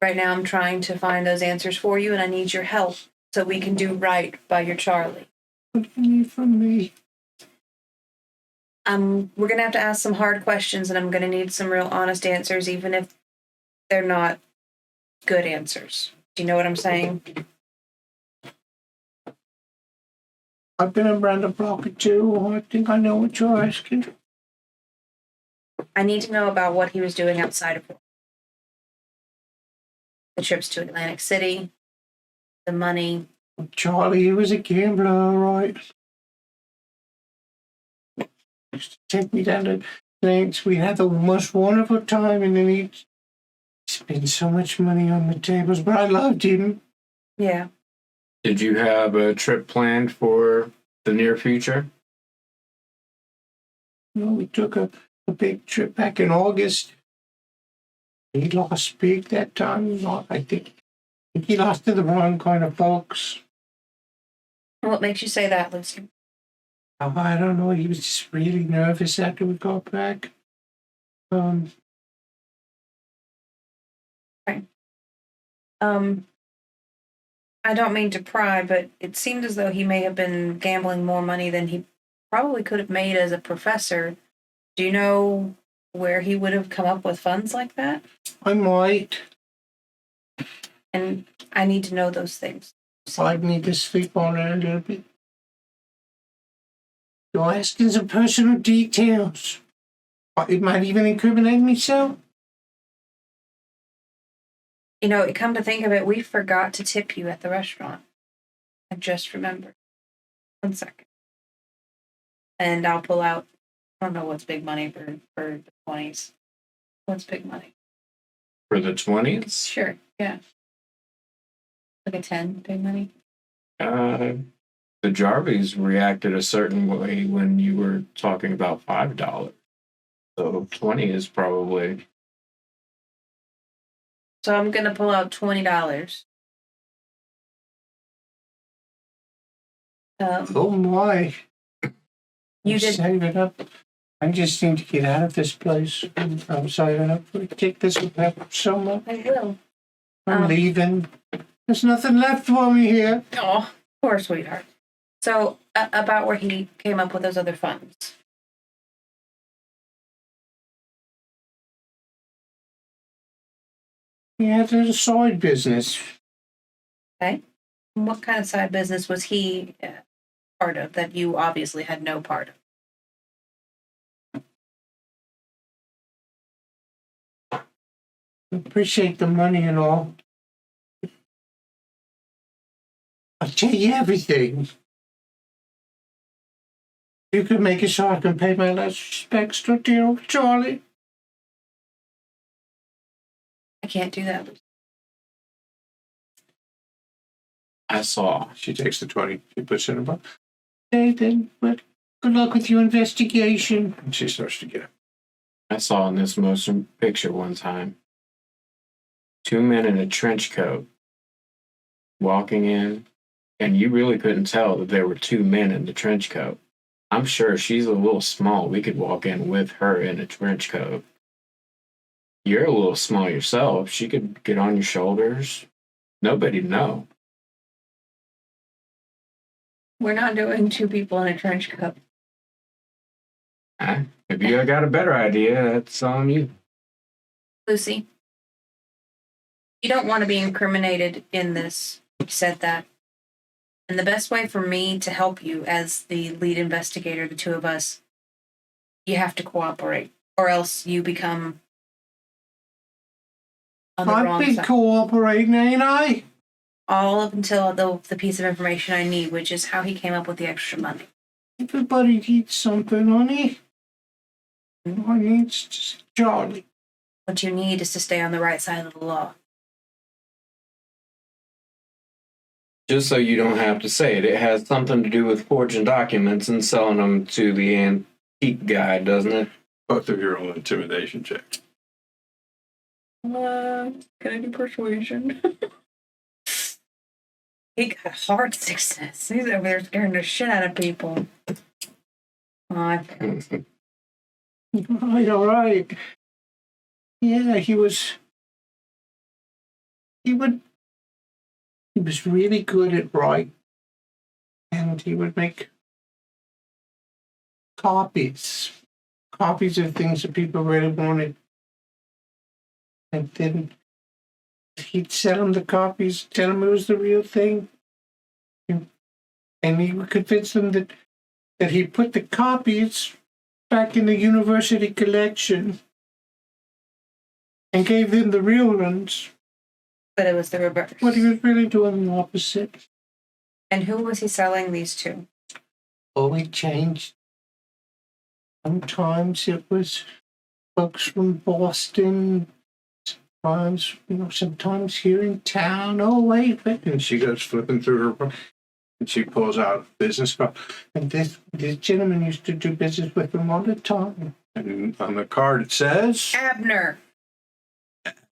Right now, I'm trying to find those answers for you, and I need your help so we can do right by your Charlie. What do you need from me? We're going to have to ask some hard questions, and I'm going to need some real honest answers, even if they're not good answers. Do you know what I'm saying? I've been around the block or two. I think I know what you're asking. I need to know about what he was doing outside of work. The trips to Atlantic City, the money. Charlie, he was a gambler, all right. He used to take me down to things. We had the most wonderful time, and then he'd spend so much money on the tables, but I loved him. Yeah. Did you have a trip planned for the near future? No, we took a big trip back in August. He lost big that time. I think he lost to the wrong kind of folks. What makes you say that, Lucy? Oh, I don't know. He was just really nervous after we got back. Okay. I don't mean to pry, but it seemed as though he may have been gambling more money than he probably could have made as a professor. Do you know where he would have come up with funds like that? I might. And I need to know those things. I need to sleep on it a little bit. You're asking some personal details. It might even incriminate myself. You know, come to think of it, we forgot to tip you at the restaurant. I just remembered. 1 second. And I'll pull out, I don't know what's big money for the 20s. What's big money? For the 20s? Sure, yeah. Like a 10, big money? The Jarvies reacted a certain way when you were talking about $5. So 20 is probably... So I'm going to pull out $20. Oh my. You did. Saving up. I just need to get out of this place. I'm saving up for take this with so much. I will. I'm leaving. There's nothing left for me here. Oh, poor sweetheart. So, about where he came up with those other funds. He had a side business. Okay. And what kind of side business was he part of that you obviously had no part of? I appreciate the money and all. I'll tell you everything. You can make it so I can pay my last respects to dear old Charlie. I can't do that. I saw. She takes the 20. She puts it in her box. Okay, then, but good luck with your investigation. And she starts to get up. I saw in this motion picture one time 2 men in a trench coat walking in, and you really couldn't tell that there were 2 men in the trench coat. I'm sure she's a little small. We could walk in with her in a trench coat. You're a little small yourself. She could get on your shoulders. Nobody'd know. We're not doing 2 people in a trench coat. If you got a better idea, that's on you. Lucy, you don't want to be incriminated in this. You said that. And the best way for me to help you as the lead investigator, the 2 of us, you have to cooperate. Or else you become on the I've wrong been side. cooperating, ain't I? All up until the piece of information I need, which is how he came up with the extra money. Everybody needs something, honey. I need just Charlie. What you need is to stay on the right side of the law. Just so you don't have to say it, it has something to do with forging documents and selling them to the antique guy, doesn't it? Both of your own intimidation checks. Can I do persuasion? He got hard success. He's over there scaring the shit out of people. I failed. All right. Yeah, he was really good at writing. And he would make copies of things that people really wanted. And then he'd sell them the copies, tell them it was the real thing. And he would convince them that he put the copies back in the university collection and gave them the real ones. But it was the reverse. But he was really doing the opposite. And who was he selling these to? Oh, he changed. Sometimes it was folks from Boston. Sometimes here in town. Oh, wait. And she goes flipping through her book, and she pulls out a business card. And this gentleman used to do business with him all the time. And on the card it says, Abner.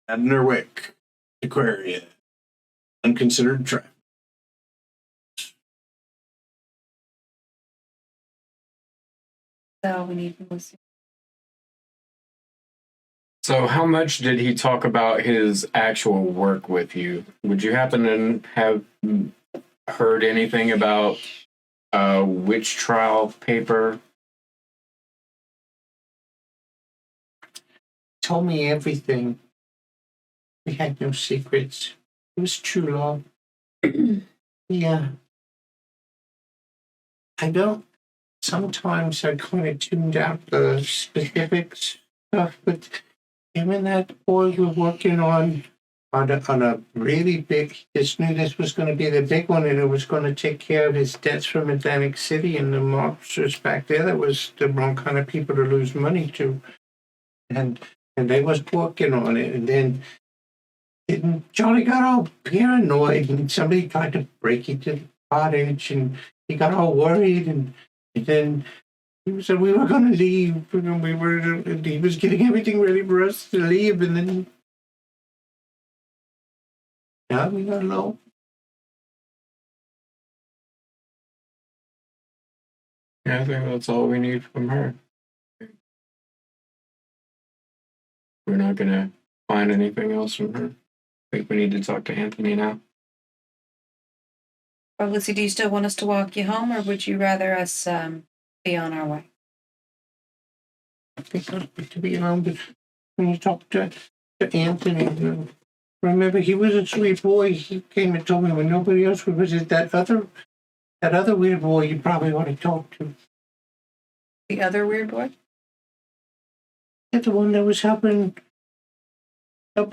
Abner Wick, Aquarius, unconsidered traffic. So we need Lucy. So how much did he talk about his actual work with you? Would you happen to have heard anything about witch trial paper? Told me everything. We had no secrets. It was true love. Yeah. Sometimes I kind of tuned out the specifics stuff, but him and that boy were working on a really big, he just knew this was going to be the big one, and it was going to take care of his debts from Atlantic City and the mobsters back there. That was the wrong kind of people to lose money to. And they was working on it, and then Charlie got all paranoid, and somebody tried to break into the cottage, and he got all worried, and then he said we were going to leave, and he was getting everything ready for us to leave, and then now we got alone. Yeah, I think that's all we need from her. We're not gonna find anything else from her. I think we need to talk to Anthony now. Well, Lucy, do you still want us to walk you home, or would you rather us be on our way? I think it was good to be alone, but when you talk to Anthony, remember he was a sweet boy. He came and told me when nobody else was. It that other weird boy you probably want to talk to. The other weird boy? That's the one that was helping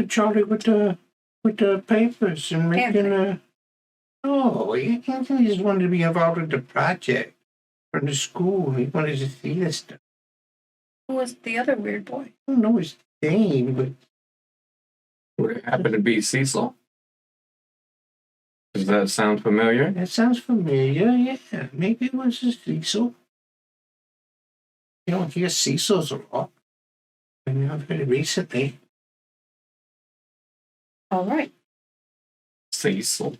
Charlie with the papers and making a. Oh, he just wanted to be involved with the project from the school. He wanted to see this stuff. Who was the other weird boy? I don't know his name, but Would it happen to be Cecil? Does that sound familiar? that sounds familiar. Yeah, maybe it was a Cecil. You don't hear Cecil's a lot. I mean, I've heard it recently. All right. Cecil.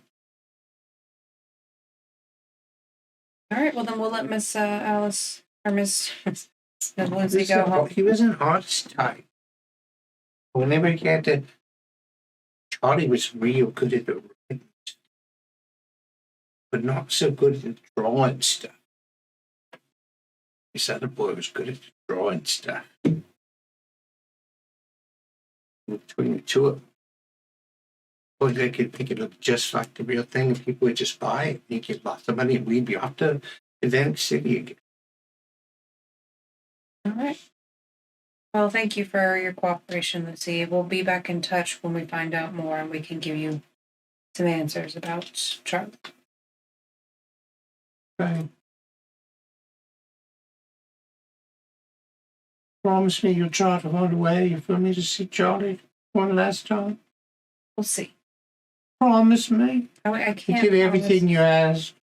All right, well, then we'll let Miss Alice, or Miss Lindsay go home. He was an artist type. Whenever he had to, Charlie was real good at the writing, but not so good at the drawing stuff. This other boy was good at the drawing stuff. Between the two of them, boy, they could make it look just like the real thing, and people would just buy it, and get lots of money, and we'd be off to Atlantic City again. All right. Well, thank you for your cooperation, Lucy. We'll be back in touch when we find out more, and we can give you some answers about Charlie. Right. Promise me you'll try to find a way for me to see Charlie one last time. We'll see. Promise me. I You can't. give everything you ask.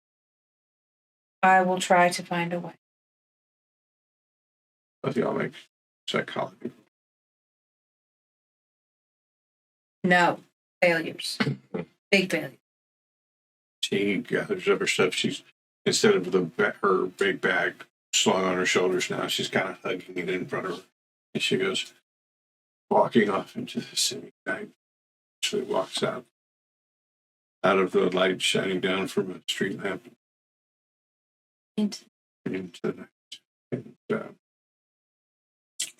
I will try to find a way. Both y'all make psychology. No. Failures. Big failure. She gathers up her stuff. She's, instead of her big bag slung on her shoulders now, she's kind of hugging it in front of her. And she goes walking off into the city night. She walks out of the light shining down from a street lamp into the night.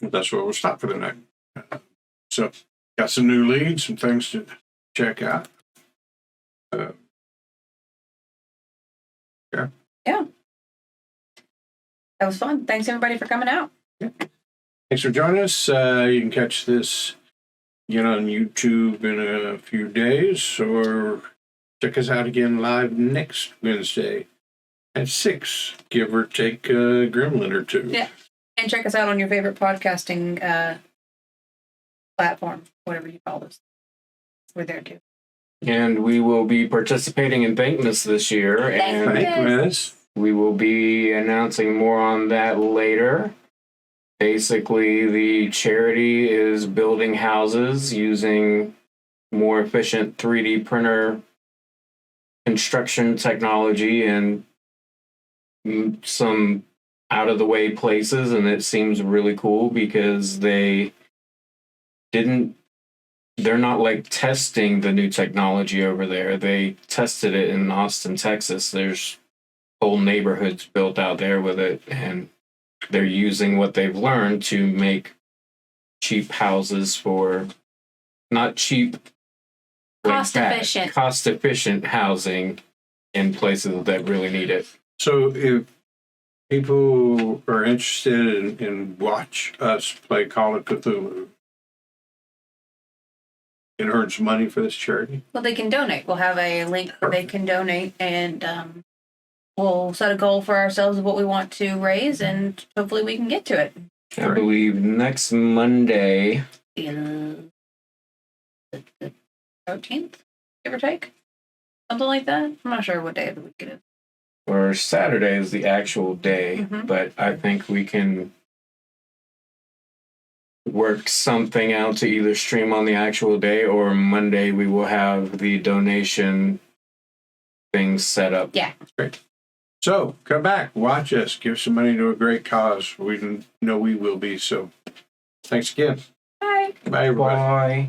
And that's where we'll stop for the night. So, got some new leads, some things to check out. Yeah. That was fun. Thanks, everybody, for coming out. Thanks for joining us. You can catch this again on YouTube in a few days, or check us out again live next Wednesday at 6, give or take a gremlin or two. Yeah. And check us out on your favorite podcasting platform, whatever you call this. We're there too. And we will be participating in Thankmas this year, and Thankmas. we will be announcing more on that later. Basically, the charity is building houses using more efficient 3D printer construction technology and some out-of-the-way places, and it seems really cool because they're not like testing the new technology over there. They tested it in Austin, Texas. There's whole neighborhoods built out there with it, and they're using what they've learned to make cheap houses for, not cheap cost efficient housing in places that really need it. So if people are interested in watch us play Call of Cthulhu, it earns money for this charity. Well, they can donate. We'll have a link where they can donate, and we'll set a goal for ourselves of what we want to raise, and hopefully we can get to it. I believe next Monday, The 13th, give or take. Something like that. I'm not sure what day of the week it is. or Saturday is the actual day, Mhm. but I think we can work something out to either stream on the actual day or Monday we will have the donation things set up. Yeah. Great. So come back, watch us, give some money to a great cause. We know we will be. So thanks again. Bye. Bye, everybody. Bye.